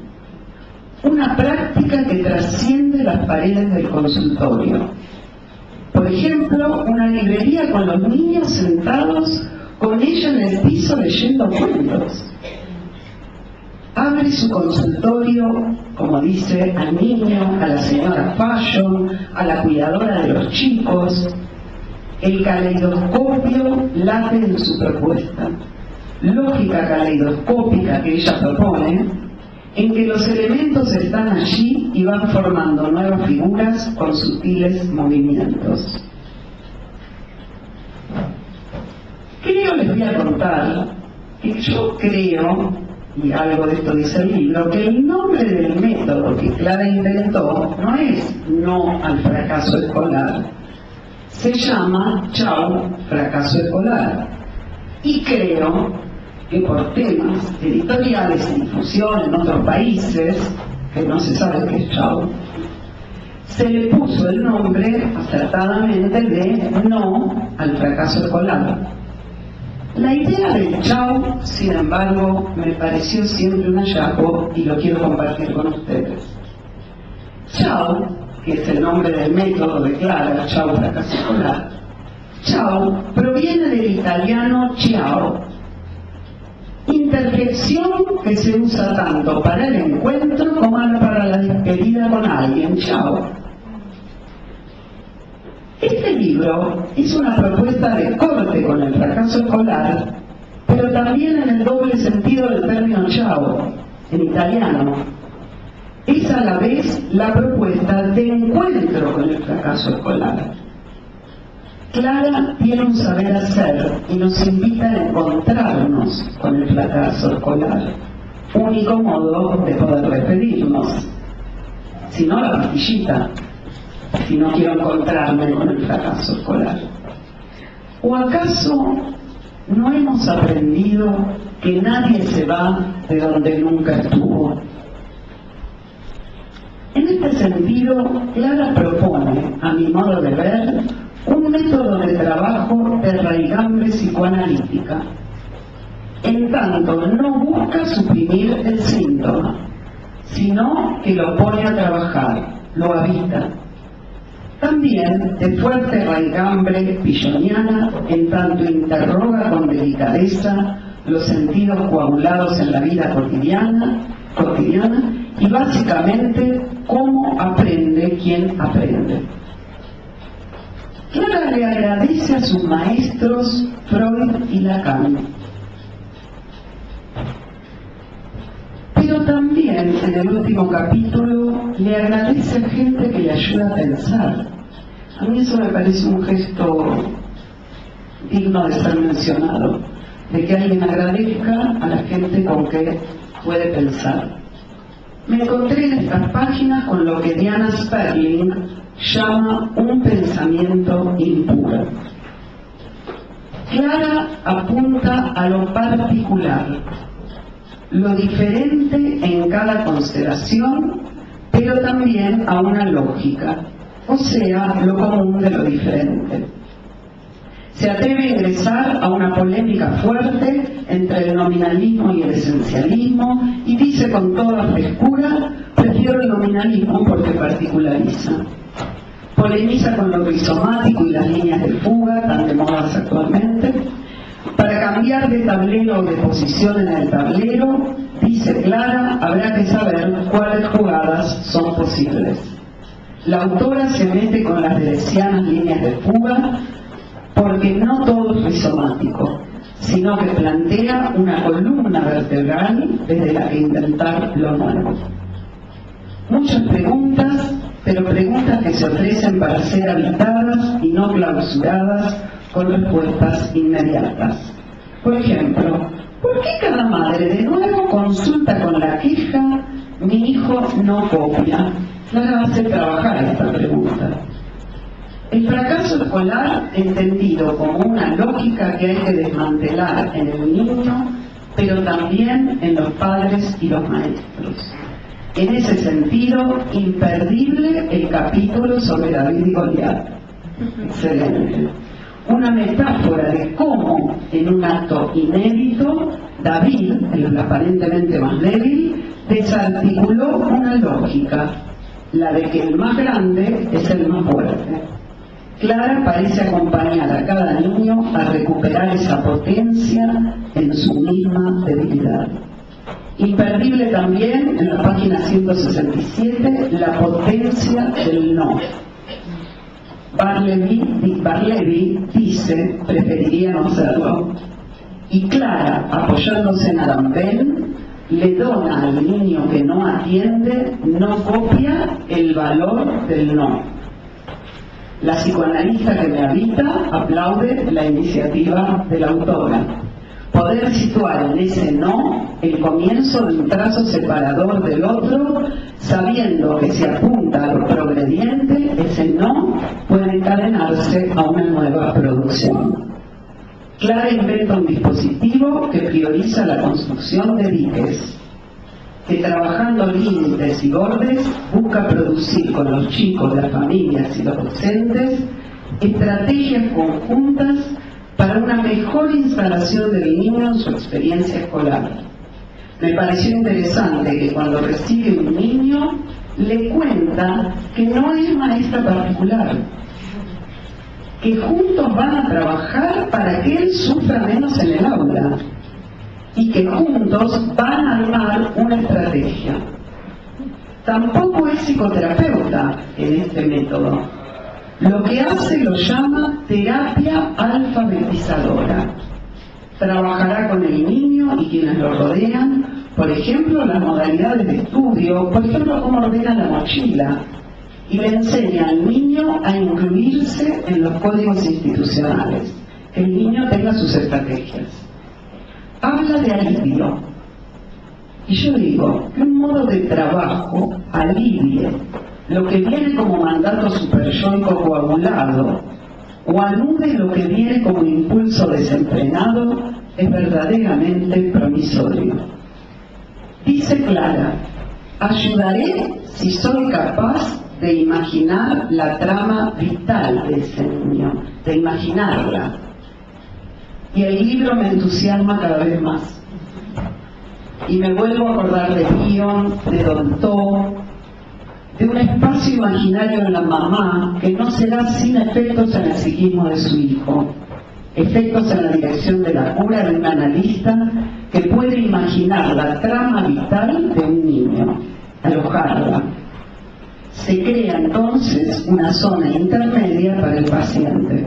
Una práctica que trasciende las paredes del consultorio. Por ejemplo, una librería con los niños sentados con ella en el piso leyendo cuentos. Abre su consultorio, como dice, al niño, a la señora Fashion, a la cuidadora de los chicos. El caleidoscopio late en su propuesta. Lógica caleidoscópica que ella propone, en que los elementos están allí y van formando nuevas figuras con sutiles movimientos. Les voy a contar que yo creo, y algo de esto dice el libro, que el nombre del método que Clara inventó no es No al fracaso escolar, se llama Chau, fracaso escolar. Y creo que por temas editoriales y difusión en otros países, que no se sabe qué es Chau, se le puso el nombre acertadamente de No al fracaso escolar. La idea del Chau, sin embargo, me pareció siempre un hallazgo y lo quiero compartir con ustedes. Chau, que es el nombre del método de Clara, Chau, fracaso escolar. Chau proviene del italiano ciao, interpretado expresión que se usa tanto para el encuentro como para la despedida con alguien. Chao. Este libro es una propuesta de corte con el fracaso escolar, pero también en el doble sentido del término chao, en italiano. Es a la vez la propuesta de encuentro con el fracaso escolar. Clara tiene un saber hacer y nos invita a encontrarnos con el fracaso escolar, único modo de poder despedirnos. Si no, la pastillita, si no quiero encontrarme con el fracaso escolar. ¿O acaso no hemos aprendido que nadie se va de donde nunca estuvo? En este sentido, Clara propone, a mi modo de ver, un método de trabajo de raigambre psicoanalítica, en tanto no busca suprimir el síntoma, sino que lo pone a trabajar, lo habita. También de fuerte raigambre pilloniana, en tanto interroga con delicadeza los sentidos coagulados en la vida cotidiana y básicamente cómo aprende quien aprende. Clara le agradece a sus maestros Freud y Lacan, pero también en el último capítulo le agradece a gente que le ayuda a pensar. A mí eso me parece un gesto digno de ser mencionado, de que alguien agradezca a la gente con que puede pensar. Me encontré en estas páginas con lo que Diana Sperling llama un pensamiento impuro. Clara apunta a lo particular, lo diferente en cada constelación, pero también a una lógica, o sea, lo común de lo diferente. Se atreve a ingresar a una polémica fuerte entre el nominalismo y el esencialismo y dice con toda frescura: prefiero el nominalismo porque particulariza. Polemiza con lo rizomático y las líneas de fuga tan de modas actualmente. Para cambiar de tablero o de posición en el tablero, dice Clara, habrá que saber cuáles jugadas son posibles. La autora se mete con las delesianas líneas de fuga porque no todo es rizomático, sino que plantea una columna vertebral desde la que inventar lo nuevo. Muchas preguntas, pero preguntas que se ofrecen para ser habitadas y no clausuradas con respuestas inmediatas. Por ejemplo, ¿por qué cada madre de nuevo consulta con la queja "mi hijo no copia"? Clara hace trabajar esta pregunta. El fracaso escolar entendido como una lógica que hay que desmantelar en el niño, pero también en los padres y los maestros. En ese sentido, imperdible el capítulo sobre David y Goliat. Excelente. Una metáfora de cómo, en un acto inédito, David, el aparentemente más débil, desarticuló una lógica, la de que el más grande es el más fuerte. Clara parece acompañar a cada niño a recuperar esa potencia en su misma debilidad. Imperdible también, en la página 167, la potencia del no. Barleby dice, preferiría no hacerlo. Y Clara, apoyándose en Adam Bell, le dona al niño que no atiende, no copia, el valor del no. La psicoanalista que me habita aplaude la iniciativa de la autora. Poder situar en ese no el comienzo de un trazo separador del otro, sabiendo que si apunta a lo progrediente, ese no puede encadenarse a una nueva producción. Clara inventa un dispositivo que prioriza la construcción de diques, que trabajando límites y bordes busca producir con los chicos, las familias y los docentes estrategias conjuntas para una mejor instalación del niño en su experiencia escolar. Me pareció interesante que cuando recibe un niño le cuenta que no es maestra particular, que juntos van a trabajar para que él sufra menos en el aula y que juntos van a armar una estrategia. Tampoco es psicoterapeuta en este método. Lo que hace lo llama terapia alfabetizadora. Trabajará con el niño y quienes lo rodean, por ejemplo, las modalidades de estudio, por ejemplo, cómo ordena la mochila, y le enseña al niño a incluirse en los códigos institucionales, que el niño tenga sus estrategias. Habla de alivio, y yo digo que un modo de trabajo alivie lo que viene como mandato superyoico coagulado o anude lo que viene como impulso desenfrenado es verdaderamente promisorio. Dice Clara: ayudaré si soy capaz de imaginar la trama vital de ese niño, de imaginarla. Y el libro me entusiasma cada vez más. Y me vuelvo a acordar de Bion, de Dolto, de un espacio imaginario en la mamá que no será sin efectos en el psiquismo de su hijo, efectos en la dirección de la cura de un analista que puede imaginar la trama vital de un niño, alojarla. Se crea entonces una zona intermedia para el paciente.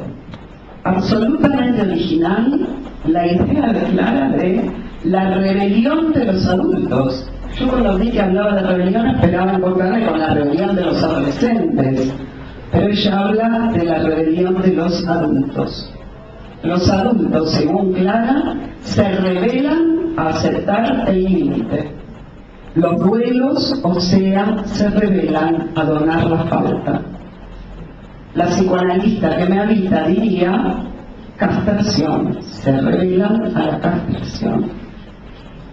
Absolutamente original la idea de Clara de la rebelión de los adultos. Yo cuando vi que hablaba de rebelión esperaba encontrarme con la rebelión de los adolescentes, pero ella habla de la rebelión de los adultos. Los adultos, según Clara, se rebelan a aceptar el límite. Los duelos, o sea, se rebelan a donar la falta. La psicoanalista que me habita diría castración, se rebelan a la castración.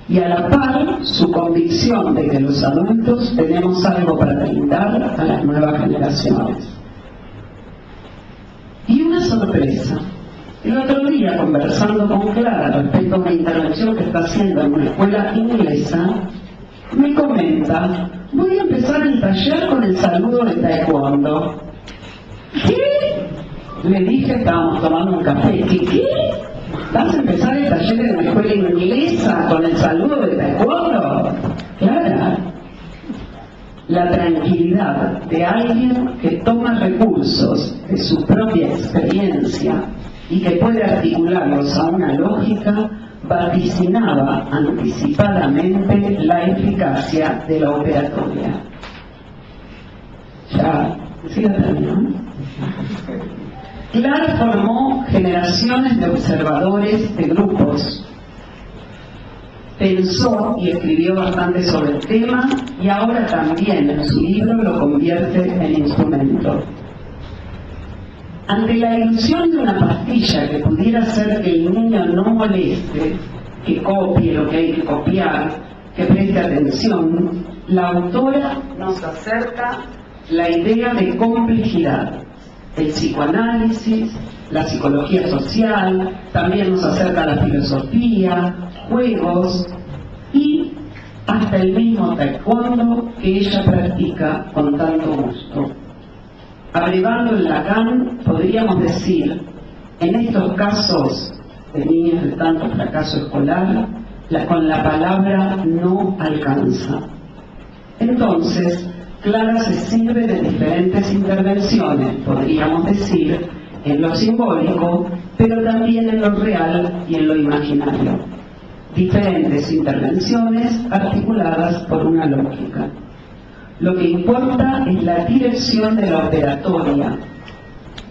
Y a la par, su convicción de que los adultos tenemos algo para brindar a las nuevas generaciones. Y una sorpresa. El otro día, conversando con Clara respecto a una intervención que está haciendo en una escuela inglesa, me comenta: voy a empezar el taller con el saludo de taekwondo. ¿Qué? Le dije, estábamos tomando un café, ¿qué? ¿Vas a empezar el taller en una escuela inglesa con el saludo de taekwondo? Clara, la tranquilidad de alguien que toma recursos de su propia experiencia y que puede articularlos a una lógica, vaticinaba anticipadamente la eficacia de la operatoria. Ya, ¿sí la terminó? Clara formó generaciones de observadores de grupos. Pensó y escribió bastante sobre el tema y ahora también en su libro lo convierte en instrumento. Ante la ilusión de una pastilla que pudiera hacer que el niño no moleste, que copie lo que hay que copiar, que preste atención, la autora nos acerca la idea de complejidad. El psicoanálisis, la psicología social, también nos acerca la filosofía, juegos y hasta el mismo taekwondo que ella practica con tanto gusto. Abrevando en Lacan, podríamos decir, en estos casos de niños de tanto fracaso escolar, con la palabra no alcanza. Entonces, Clara se sirve de diferentes intervenciones, podríamos decir, en lo simbólico, pero también en lo real y en lo imaginario. Diferentes intervenciones articuladas por una lógica. Lo que importa es la dirección de la operatoria.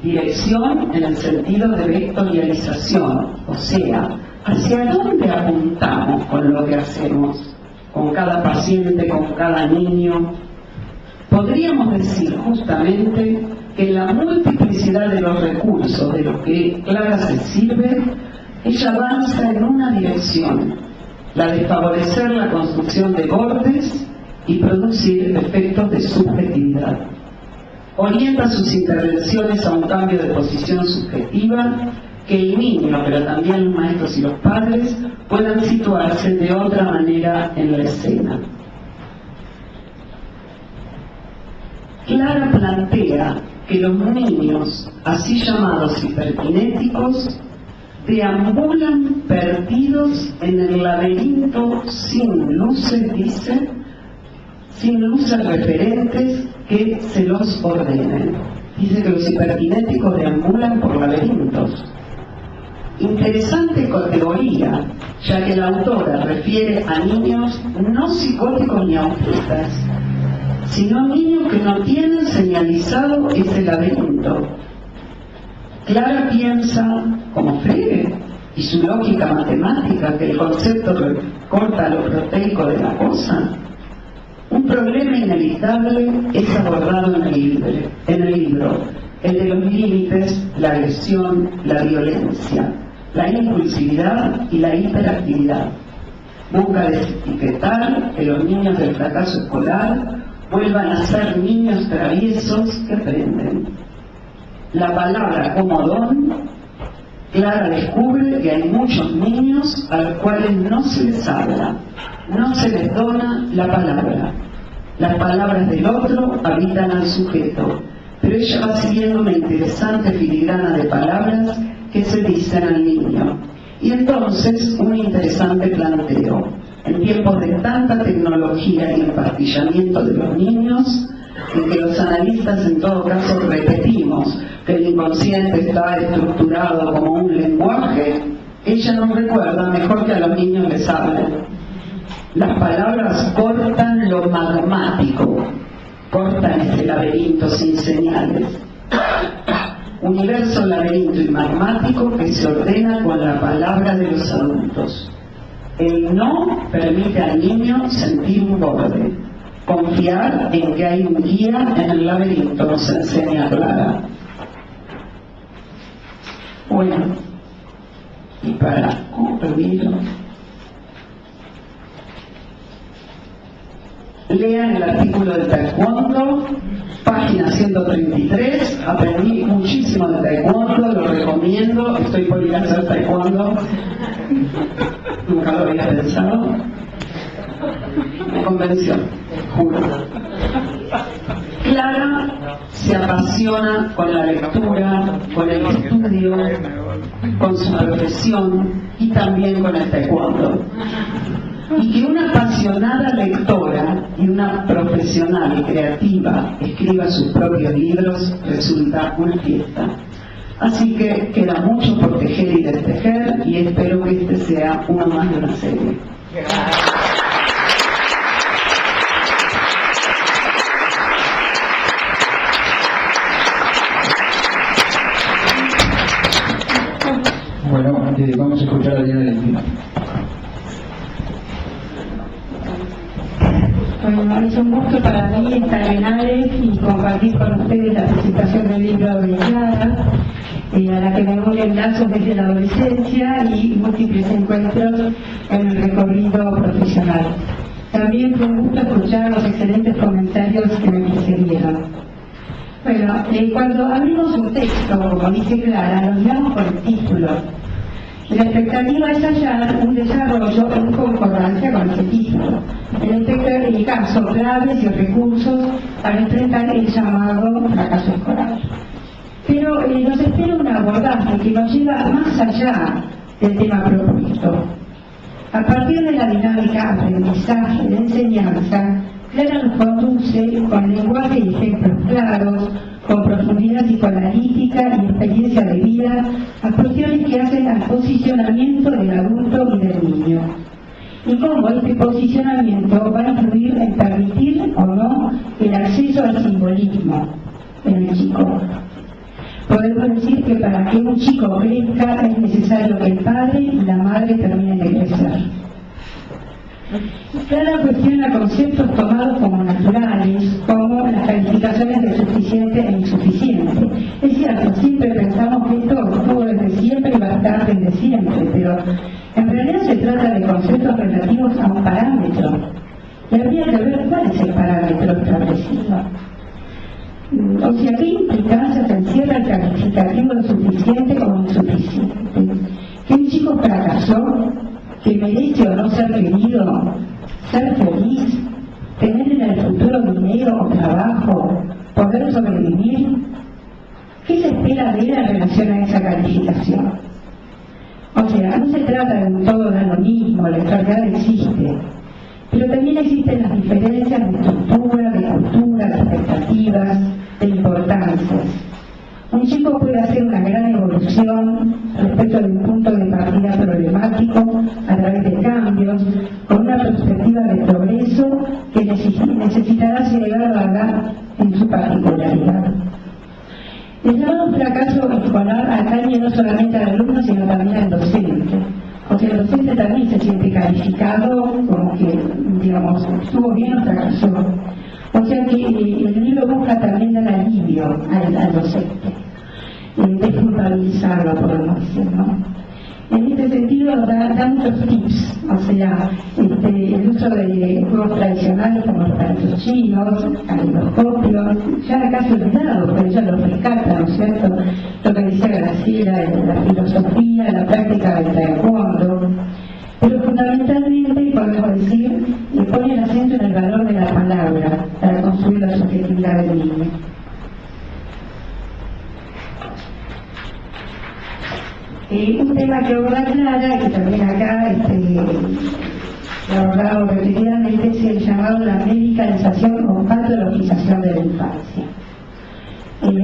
Dirección en el sentido de vectorialización, o sea, hacia dónde apuntamos con lo que hacemos, con cada paciente, con cada niño. Podríamos decir justamente que en la multiplicidad de los recursos de los que Clara se sirve, ella avanza en una dirección, la de favorecer la construcción de bordes y producir efectos de subjetividad. Orienta sus intervenciones a un cambio de posición subjetiva, que el niño, pero también los maestros y los padres, puedan situarse de otra manera en la escena. Clara plantea que los niños, así llamados hiperkinéticos, deambulan perdidos en el laberinto sin luces, dice, sin luces referentes que se los ordenen. Dice que los hiperkinéticos deambulan por laberintos. Interesante categoría, ya que la autora refiere a niños no psicóticos ni autistas, sino niños que no tienen señalizado ese laberinto. Clara piensa, como Frege, y su lógica matemática, que el concepto recorta lo proteico de la cosa. Un problema inevitable es abordado en el libro, el de los límites, la agresión, la violencia, la impulsividad y la hiperactividad. Busca desetiquetar que los niños del fracaso escolar vuelvan a ser niños traviesos que aprenden. La palabra como don, Clara descubre que hay muchos niños a los cuales no se les habla, no se les dona la palabra. Las palabras del otro habitan al sujeto, pero ella va siguiendo una interesante filigrana de palabras que se dicen al niño. Y entonces un interesante planteo. En tiempos de tanta tecnología y empastillamiento de los niños, en que los analistas en todo caso repetimos que el inconsciente está estructurado como un lenguaje, ella nos recuerda mejor que a los niños les hablen. Las palabras cortan lo magmático, cortan ese laberinto sin señales. Universo laberinto y magmático que se ordena con la palabra de los adultos. El no permite al niño sentir un borde, confiar en que hay un guía en el laberinto, nos enseña Clara. Bueno, y para concluir, lean el artículo de Taekwondo, página 133, aprendí muchísimo de Taekwondo, lo recomiendo, estoy por ir a hacer Taekwondo, nunca lo había pensado, me convenció, juro. Clara se apasiona con la lectura, con el estudio, con su profesión y también con el Taekwondo. Y que una apasionada lectora y una profesional y creativa escriba sus propios libros resulta una fiesta. Así que queda mucho por tejer y destejer y espero que este sea uno más de una serie. Bueno, vamos a escuchar a Diana Delfino. Bueno, es un gusto para mí estar en Ares y compartir con ustedes la presentación del libro de Clara, a la que me unen lazos desde la adolescencia y múltiples encuentros en el recorrido profesional. También fue un gusto escuchar los excelentes comentarios que me precedieron. Bueno, cuando abrimos un texto, como dice Clara, nos guiamos por el título. La expectativa es hallar un desarrollo en concordancia con ese título. En el caso, claves y recursos para enfrentar el llamado fracaso escolar. Pero nos espera un abordaje que nos lleva más allá del tema propuesto. A partir de la dinámica aprendizaje de enseñanza, Clara nos conduce con lenguaje y ejemplos claros, con profundidad psicoanalítica y experiencia de vida, a cuestiones que hacen al posicionamiento del adulto y del niño. Y cómo este posicionamiento va a influir en permitir o no el acceso al simbolismo en el chico. Podemos decir que para que un chico crezca es necesario que el padre y la madre terminen de crecer. Clara cuestiona conceptos tomados como naturales, como las calificaciones de suficiente e insuficiente. Es cierto, siempre pensamos que esto estuvo desde siempre y va a estar desde siempre, pero en realidad se trata de conceptos relativos a un parámetro. Y habría que ver cuál es el parámetro establecido. O sea, ¿qué implicancias encierra el calificativo de suficiente o insuficiente? ¿Que un chico fracasó? ¿Que merece o no ser querido? ¿Ser feliz? ¿Tener en el futuro dinero o trabajo? ¿Poder sobrevivir? ¿Qué se espera de él en relación a esa calificación? O sea, no se trata de un todo da lo mismo, la enfermedad existe, pero también existen las diferencias de estructura, de cultura, de expectativas, de importancias. Un chico puede hacer una gran evolución respecto de un punto de partida problemático a través de cambios, con una perspectiva de progreso que necesitará ser evaluada en su particularidad. El llamado fracaso escolar atañe no solamente al alumno, sino también al docente. O sea, el docente también se siente calificado como que, digamos, estuvo bien o fracasó. O sea que el libro busca también dar alivio al docente, desculpabilizarlo, podemos decir, ¿no? En este sentido da muchos tips, o sea, el uso de juegos tradicionales como los palitos chinos, calidoscopios, ya casi olvidados, pero ella los rescata, ¿no es cierto? Lo que decía Graciela, la filosofía, la práctica del taekwondo, pero fundamentalmente, podemos decir, pone el acento en el valor de la palabra para construir la subjetividad del niño. Un tema que aborda Clara, que también acá he abordado repetidamente, es el llamado la medicalización o patologización de la infancia.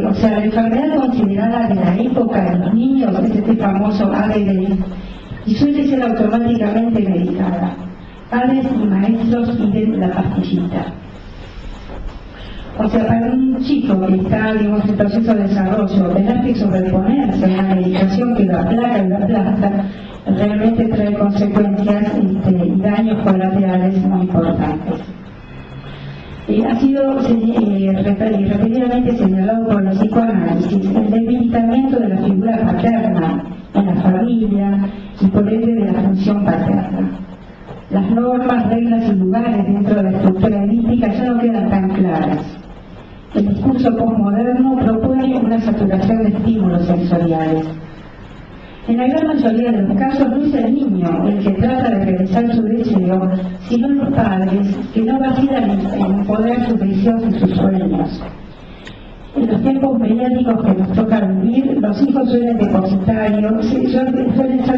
O sea, la enfermedad considerada de la época de los niños es este famoso ADD, y suele ser automáticamente medicada. Padres y maestros piden la pastillita. O sea, para un chico que está, digamos, en proceso de desarrollo, tener que sobreponerse a una medicación que lo aplaca y lo aplasta, realmente trae consecuencias y daños colaterales muy importantes. Ha sido repetidamente señalado por los psicoanálisis el debilitamiento de la figura paterna en la familia y por ende de la función paterna. Las normas, reglas y lugares dentro de la estructura edípica ya no quedan tan claras. El discurso postmoderno propone una saturación de estímulos sensoriales. En la gran mayoría de los casos no es el niño el que trata de realizar su deseo, sino los padres que no vacilan en poder sus deseos y sus sueños. En los tiempos mediáticos que nos toca vivir, los hijos suelen ser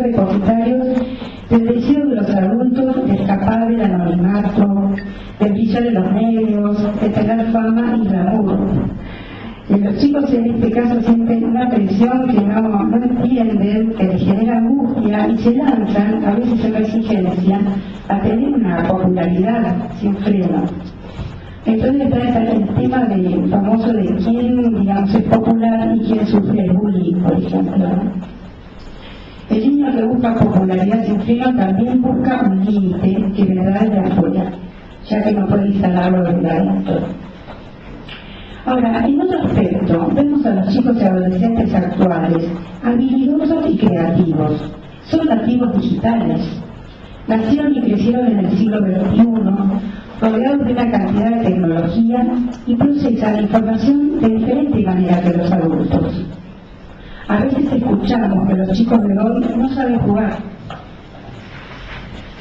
depositarios del deseo de los adultos de escapar del anonimato, de brillar en los medios, de tener fama y glamour. Los chicos en este caso sienten una presión que no entienden, que les genera angustia y se lanzan, a veces en la exigencia, a tener una popularidad sin freno. Entonces está el tema famoso de quién, digamos, es popular y quién sufre el bullying, por ejemplo. El niño que busca popularidad sin freno también busca un límite que vendrá desde afuera, ya que no puede instalarlo desde adentro. Ahora, en otro aspecto, vemos a los chicos y adolescentes actuales habilidosos y creativos. Son nativos digitales. Nacieron y crecieron en el siglo XXI, rodeados de una cantidad de tecnología y procesan la información de diferente manera que los adultos. A veces escuchamos que los chicos de hoy no saben jugar,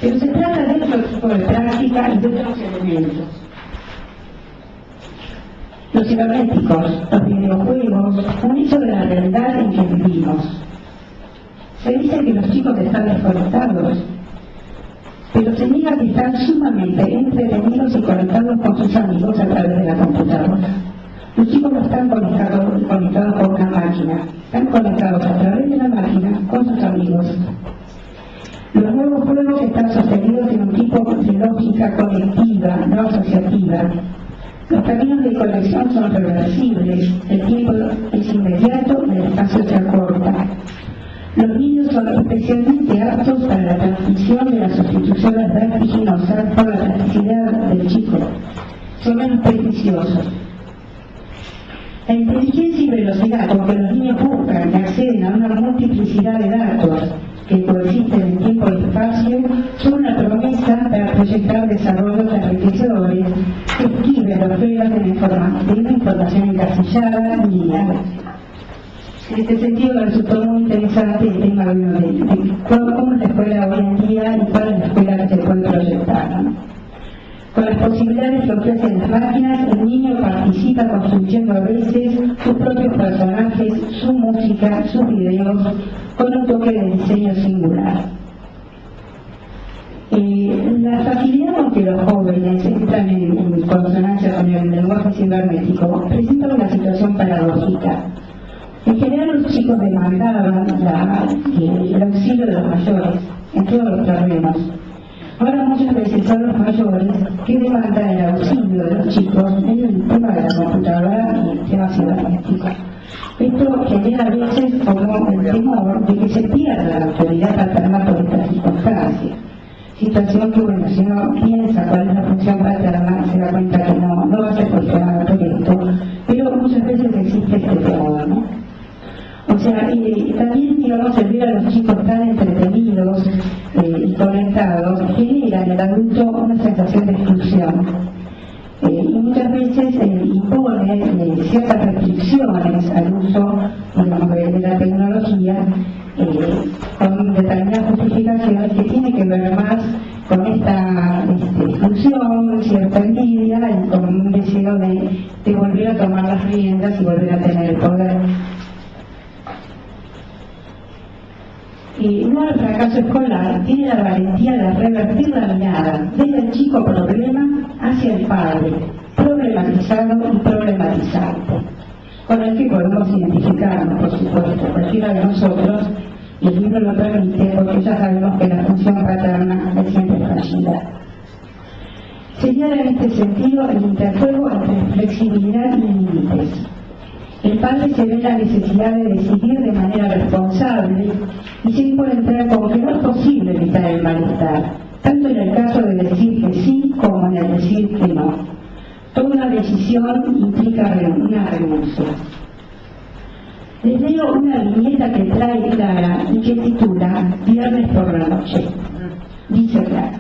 pero se trata de otro tipo de práctica y de otros elementos. Los cibernéticos, los videojuegos, un hecho de la realidad en que vivimos. Se dice que los chicos están desconectados, pero se niega que están sumamente entretenidos y conectados con sus amigos a través de la computadora. Los chicos no están conectados con una máquina, están conectados a través de la máquina con sus amigos. Los nuevos juegos están sostenidos en un tipo de lógica colectiva, no asociativa. Los caminos de conexión son reversibles, el tiempo es inmediato y el espacio se acorta. Los niños son especialmente aptos para la transmisión de las sustituciones vertiginosas por la plasticidad del chico. Son menos prejuiciosos. La inteligencia y velocidad con que los niños buscan y acceden a una multiplicidad de datos que coexisten en tiempo y espacio son una promesa para proyectar desarrollos enriquecedores que esquiven los reglas de una información encasillada y lineal. En este sentido me resultó muy interesante el tema de cómo es la escuela hoy en día y cuál es la escuela que se puede proyectar, ¿no? Con las posibilidades que ofrecen las máquinas, el niño participa construyendo a veces sus propios personajes, su música, sus videos, con un toque de diseño singular. La facilidad con que los jóvenes entran en consonancia con el lenguaje cibernético presenta una situación paradójica. En general los chicos demandaban el auxilio de los mayores en todos los terrenos. Ahora muchas veces son los mayores que demandan el auxilio de los chicos en el tema de la computadora y el tema cibernético. Esto genera a veces como el temor de que se pierda la autoridad paterna por esta circunstancia. Situación que, bueno, si uno piensa cuál es la función paterna, se da cuenta que no va a ser cuestionada por esto, pero muchas veces existe este temor, ¿no? O sea, también, digamos, el ver a los chicos tan entretenidos y conectados genera en el adulto una sensación de exclusión. Y muchas veces impone ciertas restricciones al uso, digamos, de la tecnología con determinadas justificaciones que tienen que ver más con esta exclusión, cierta envidia y con un deseo de volver a tomar las riendas y volver a tener el poder. No el fracaso escolar tiene la valentía de revertir la mirada desde el chico problema hacia el padre, problematizado y problematizante, con el que podemos identificarnos, por supuesto, cualquiera de nosotros, y el libro lo permite porque ya sabemos que la función paterna es siempre frágil. Señala en este sentido el interjuego entre flexibilidad y límites. El padre se ve la necesidad de decidir de manera responsable y se encuentra con que no es posible evitar el malestar, tanto en el caso de decir que sí como en el decir que no. Toda decisión implica una renuncia. Les leo una viñeta que trae Clara y que titula Viernes por la noche. Dice Clara: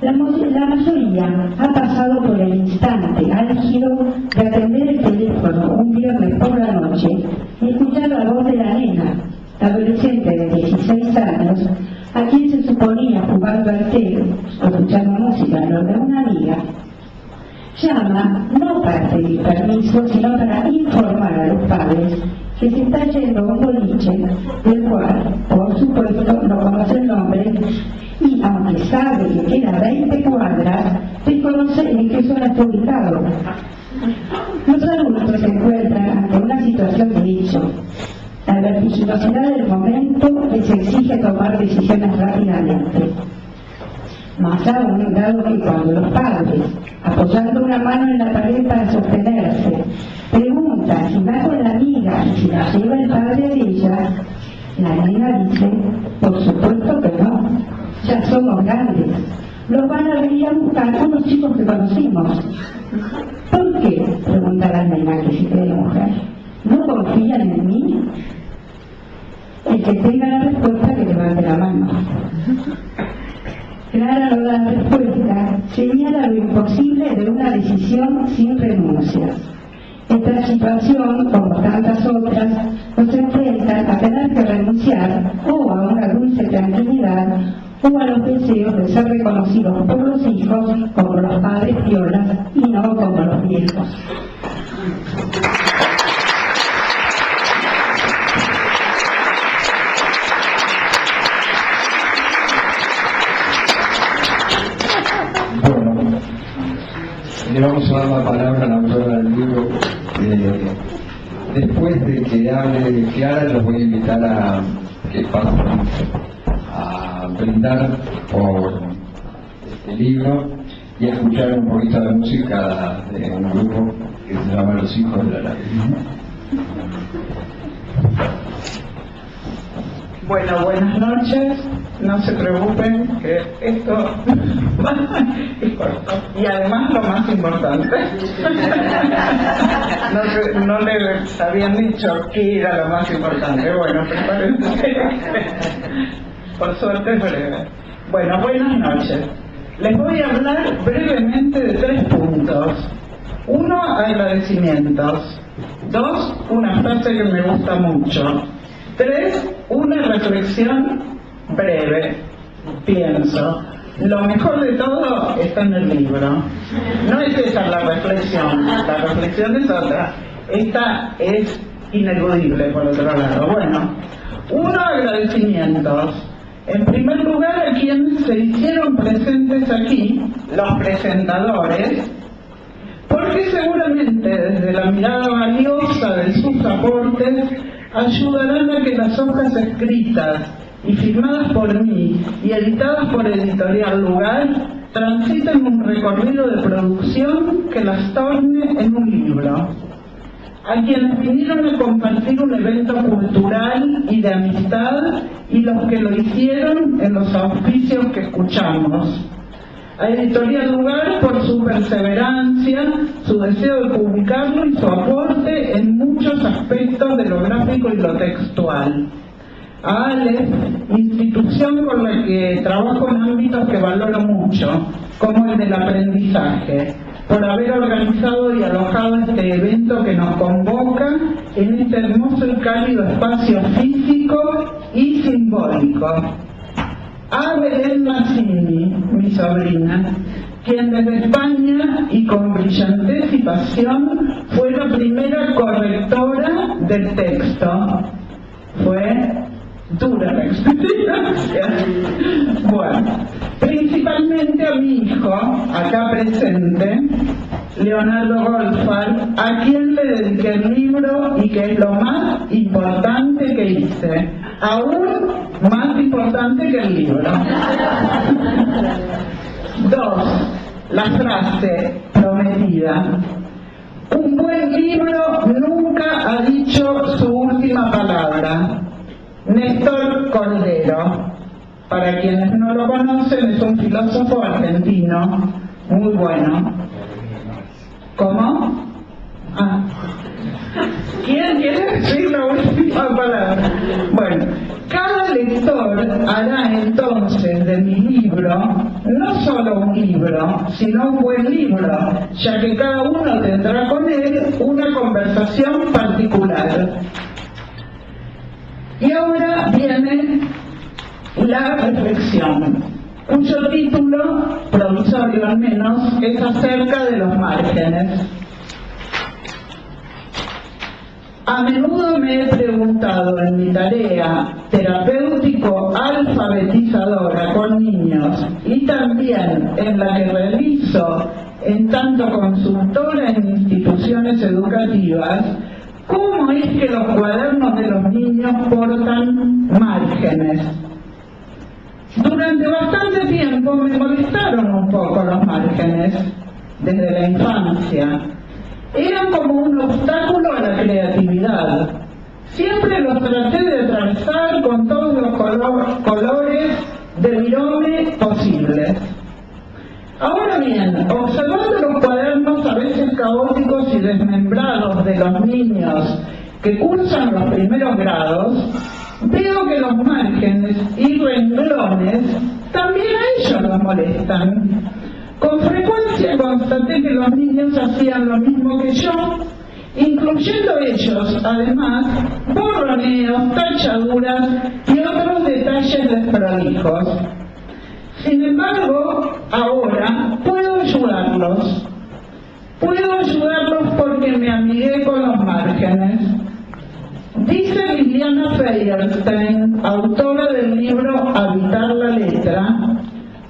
la mayoría ha pasado por el instante álgido de atender el teléfono un viernes por la noche y escuchar la voz de la nena, adolescente de 16 años, a quien se suponía jugando al té o escuchando música en lo de una amiga. Llama no para pedir permiso, sino para informar a los padres que se está yendo a un boliche del cual, por supuesto, no conoce el nombre y, aunque sabe que queda 20 cuadras, desconoce en qué zona está ubicado. Los adultos se encuentran ante una situación de hecho. La vertiginosidad del momento les exige tomar decisiones rápidamente. Más aún, dado que cuando los padres, apoyando una mano en la pared para sostenerse, preguntan si va con la amiga y si la lleva el padre de ella, la nena dice: por supuesto que no, ya somos grandes, los van a venir a buscar unos chicos que conocimos. ¿Por qué?, pregunta la nena, que se cree mujer. ¿No confían en mí? El que tenga la respuesta, que levante la mano. Clara no da respuesta, señala lo imposible de una decisión sin renuncias. Esta situación, como tantas otras, nos enfrentan a tener que renunciar o a una dulce tranquilidad o a los deseos de ser reconocidos por los hijos como los padres piolas y no como los viejos. Le vamos a dar la palabra a la autora del libro. Después de que hable Clara, los voy a invitar a que pasen a brindar por este libro y a escuchar un poquito de música de un grupo que se llama Los Hijos de la Lágrima. Bueno, buenas noches. No se preocupen que esto es corto. Y además lo más importante. No les habían dicho que era lo más importante. Bueno, prepárense. Por suerte es breve. Bueno, buenas noches. Les voy a hablar brevemente de 3 puntos. 1, agradecimientos. 2, una frase que me gusta mucho. 3, una reflexión breve, pienso. lo mejor de todo está en el libro. No es esa la reflexión es otra. Esta es ineludible, por otro lado. Bueno, agradecimientos. En primer lugar, a quienes se hicieron presentes aquí, los presentadores, porque seguramente desde la mirada valiosa de sus aportes ayudarán a que las hojas escritas y firmadas por mí y editadas por Editorial Lugar transiten un recorrido de producción que las torne en un libro. A quienes vinieron a compartir un evento cultural y de amistad y los que lo hicieron en los auspicios que escuchamos. A Editorial Lugar por su perseverancia, su deseo de publicarlo y su aporte en muchos aspectos de lo gráfico y lo textual. A ALEF, institución con la que trabajo en ámbitos que valoro mucho, como el del aprendizaje, por haber organizado y alojado este evento que nos convoca en este hermoso y cálido espacio físico y simbólico. A Belén Mazzini, mi sobrina, quien desde España y con brillantez y pasión fue la primera correctora del texto. Fue dura la experiencia. Bueno, principalmente a mi hijo, acá presente, Leonardo Goldfarb, a quien le dediqué el libro y que es lo más importante que hice, aún más importante que el libro. 2. La frase prometida. Un buen libro nunca ha dicho su última palabra. Néstor Cordero, para quienes no lo conocen, es un filósofo argentino muy bueno. ¿Cómo? ¿Quién quiere decir la última palabra? Bueno, cada lector hará entonces de mi libro no solo un libro, sino un buen libro, ya que cada uno tendrá con él una conversación particular. Y ahora viene la reflexión, cuyo título, provisorio al menos, es acerca de los márgenes. A menudo me he preguntado en mi tarea terapéutico-alfabetizadora con niños y también en la que realizo en tanto consultora en instituciones educativas, ¿cómo es que los cuadernos de los niños portan márgenes? Durante bastante tiempo me molestaron un poco los márgenes, desde la infancia. Eran como un obstáculo a la creatividad. Siempre los traté de atravesar con todos los colores de virome posibles. Ahora bien, observando los cuadernos a veces caóticos y desmembrados de los niños que cursan los primeros grados, veo que los márgenes y renglones también a ellos los molestan. Con frecuencia constaté que los niños hacían lo mismo que yo, incluyendo ellos, además, borroneos, tachaduras y otros detalles desprolijos. Sin embargo, ahora puedo ayudarlos. Porque me amigué con los márgenes. Dice Liliana Feierstein, autora del libro Habitar la letra,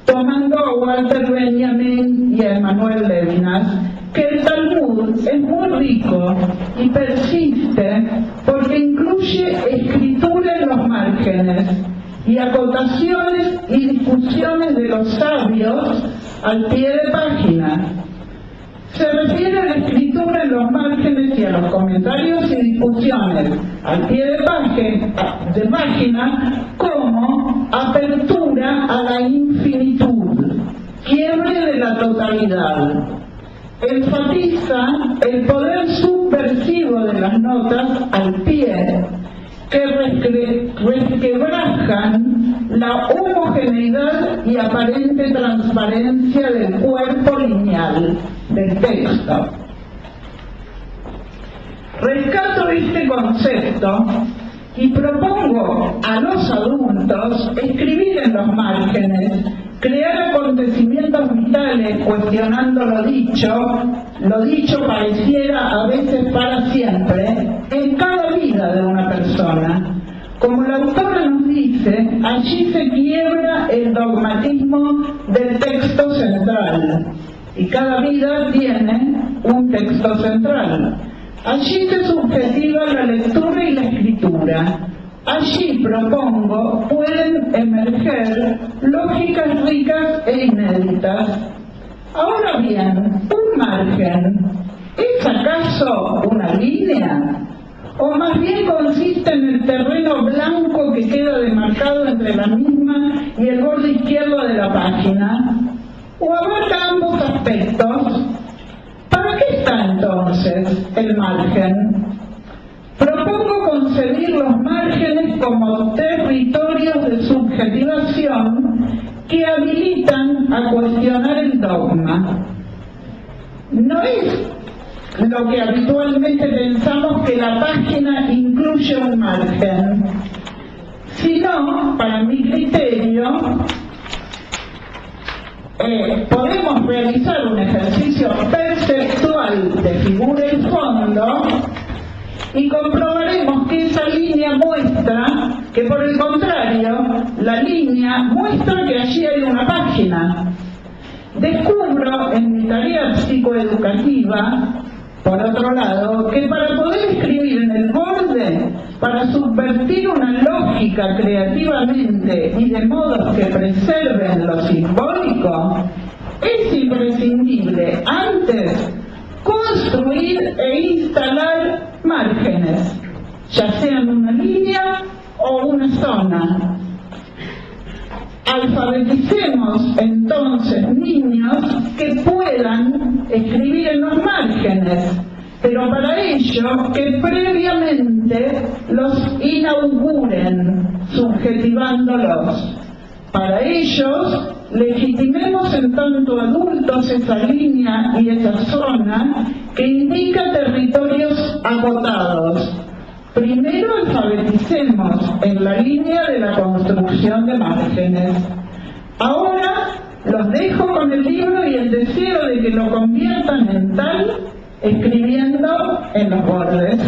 tomando a Walter Benjamin y a Emanuel Levinas, que el Talmud es muy rico y persiste porque incluye escritura en los márgenes y acotaciones y discusiones de los sabios al pie de página. Se refiere a la escritura en los márgenes y a los comentarios y discusiones al pie de página como apertura a la infinitud, quiebre de la totalidad. Enfatiza el poder subversivo de las notas al pie, que resquebrajan la homogeneidad y aparente transparencia del cuerpo lineal del texto. Rescato este concepto y propongo a los adultos escribir en los márgenes, crear acontecimientos vitales cuestionando lo dicho pareciera a veces para siempre, en cada vida de una persona. Como la autora nos dice, allí se quiebra el dogmatismo del texto central, y cada vida tiene un texto central. Allí se subjetiva la lectura y la escritura. Allí, propongo, pueden emerger lógicas ricas e inéditas. Ahora bien, un margen, ¿es acaso una línea? ¿O más bien consiste en el terreno blanco que queda demarcado entre la misma y el borde izquierdo de la página? ¿O abarca ambos aspectos? ¿Para qué está entonces el margen? Propongo concebir los márgenes como territorios de subjetivación que habilitan a cuestionar el dogma. No es lo que habitualmente pensamos que la página incluye un margen, sino, para mi criterio, podemos realizar un ejercicio perceptual de figura y fondo y comprobaremos que esa línea muestra que, por el contrario, la línea muestra que allí hay una página. Descubro en mi tarea psicoeducativa, por otro lado, que para poder escribir en el borde, para subvertir una lógica creativamente y de modos que preserven lo simbólico, es imprescindible antes construir e instalar márgenes, ya sean una línea o una zona. Alfabeticemos entonces niños que puedan escribir en los márgenes, pero para ello que previamente los inauguren, subjetivándolos. Para ellos, legitimemos en tanto adultos esa línea y esa zona que indica territorios acotados. Primero alfabeticemos en la línea de la construcción de márgenes. Ahora los dejo con el libro y el deseo de que lo conviertan en tal, escribiendo en los bordes.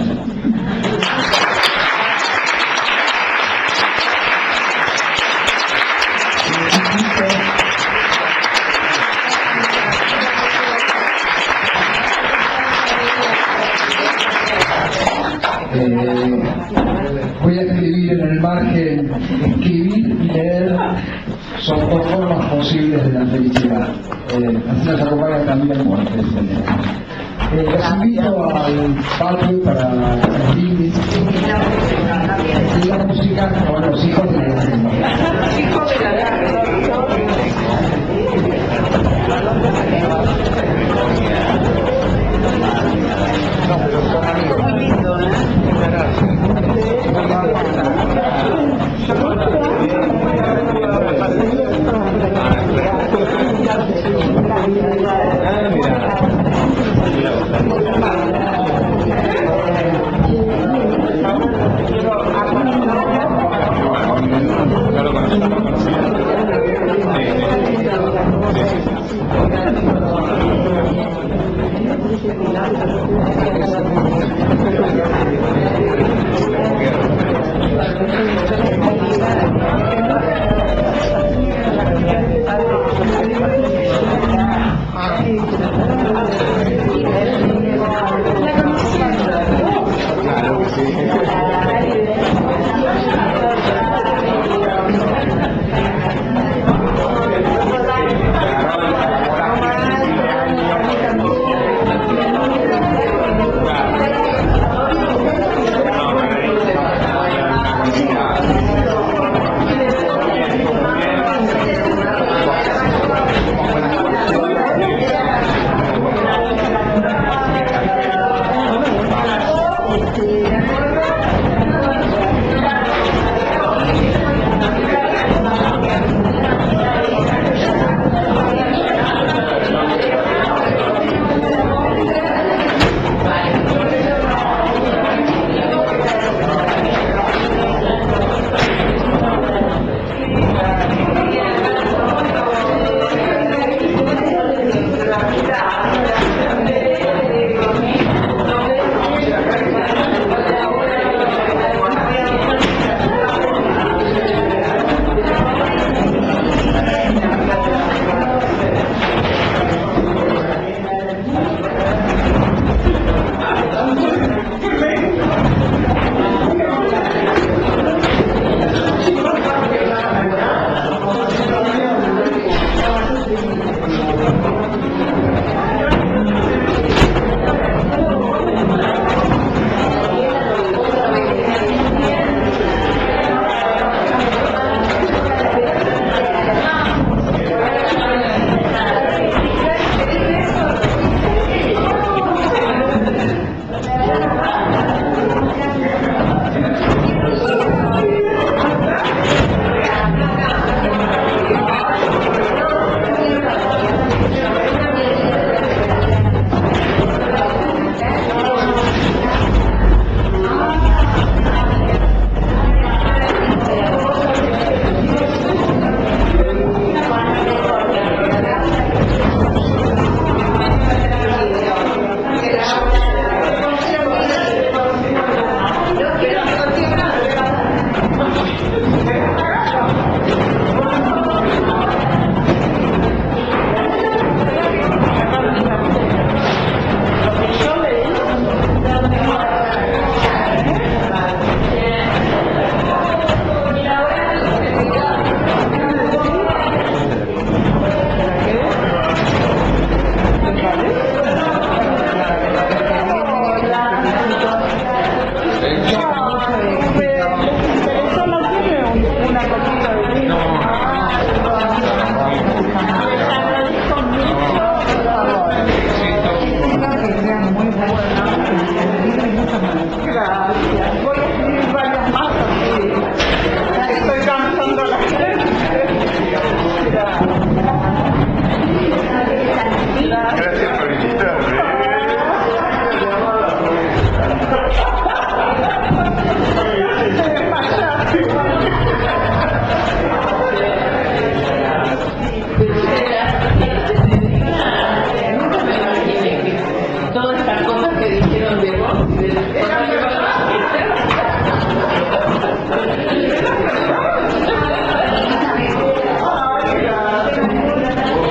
Voy a escribir en el margen. Escribir y leer son dos formas posibles de la felicidad. Así nos acompaña también muertes. Los invito al patio para el brindis y la música con los hijos de la Claro,